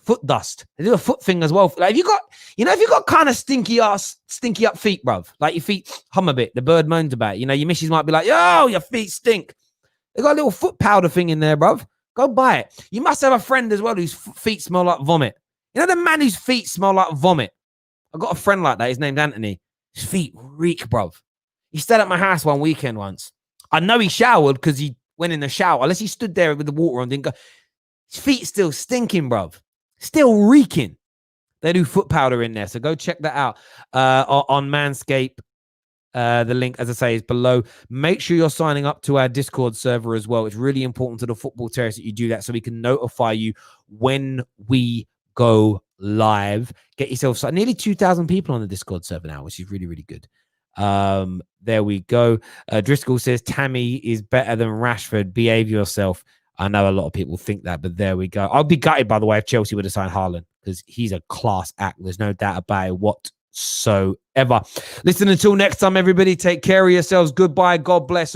Foot dust. They do a foot thing as well. Like if you got kind of stinky up feet, bruv. Like your feet hum a bit. The bird moans about it. Your missus might be like, yo, your feet stink. They got a little foot powder thing in there, bruv. Go buy it. You must have a friend as well whose feet smell like vomit. You know the man whose feet smell like vomit? I got a friend like that. His name's Anthony. His feet reek, bruv. He stayed at my house one weekend once. I know he showered because he went in the shower. Unless he stood there with the water on, didn't go. His feet still stinking, bruv. Still reeking. They do foot powder in there. So go check that out on Manscaped. The link, as I say, is below. Make sure you're signing up to our Discord server as well. It's really important to the Football Terrace that you do that so we can notify you when we go live. Get yourself nearly 2,000 people on the Discord server now, which is really, really good. There we go. Driscoll says Tammy is better than Rashford. Behave yourself. I know a lot of people think that, but there we go. I'll be gutted, by the way, if Chelsea would have signed Haaland because he's a class act. There's no doubt about it whatsoever. Listen, until next time, everybody, take care of yourselves. Goodbye. God bless.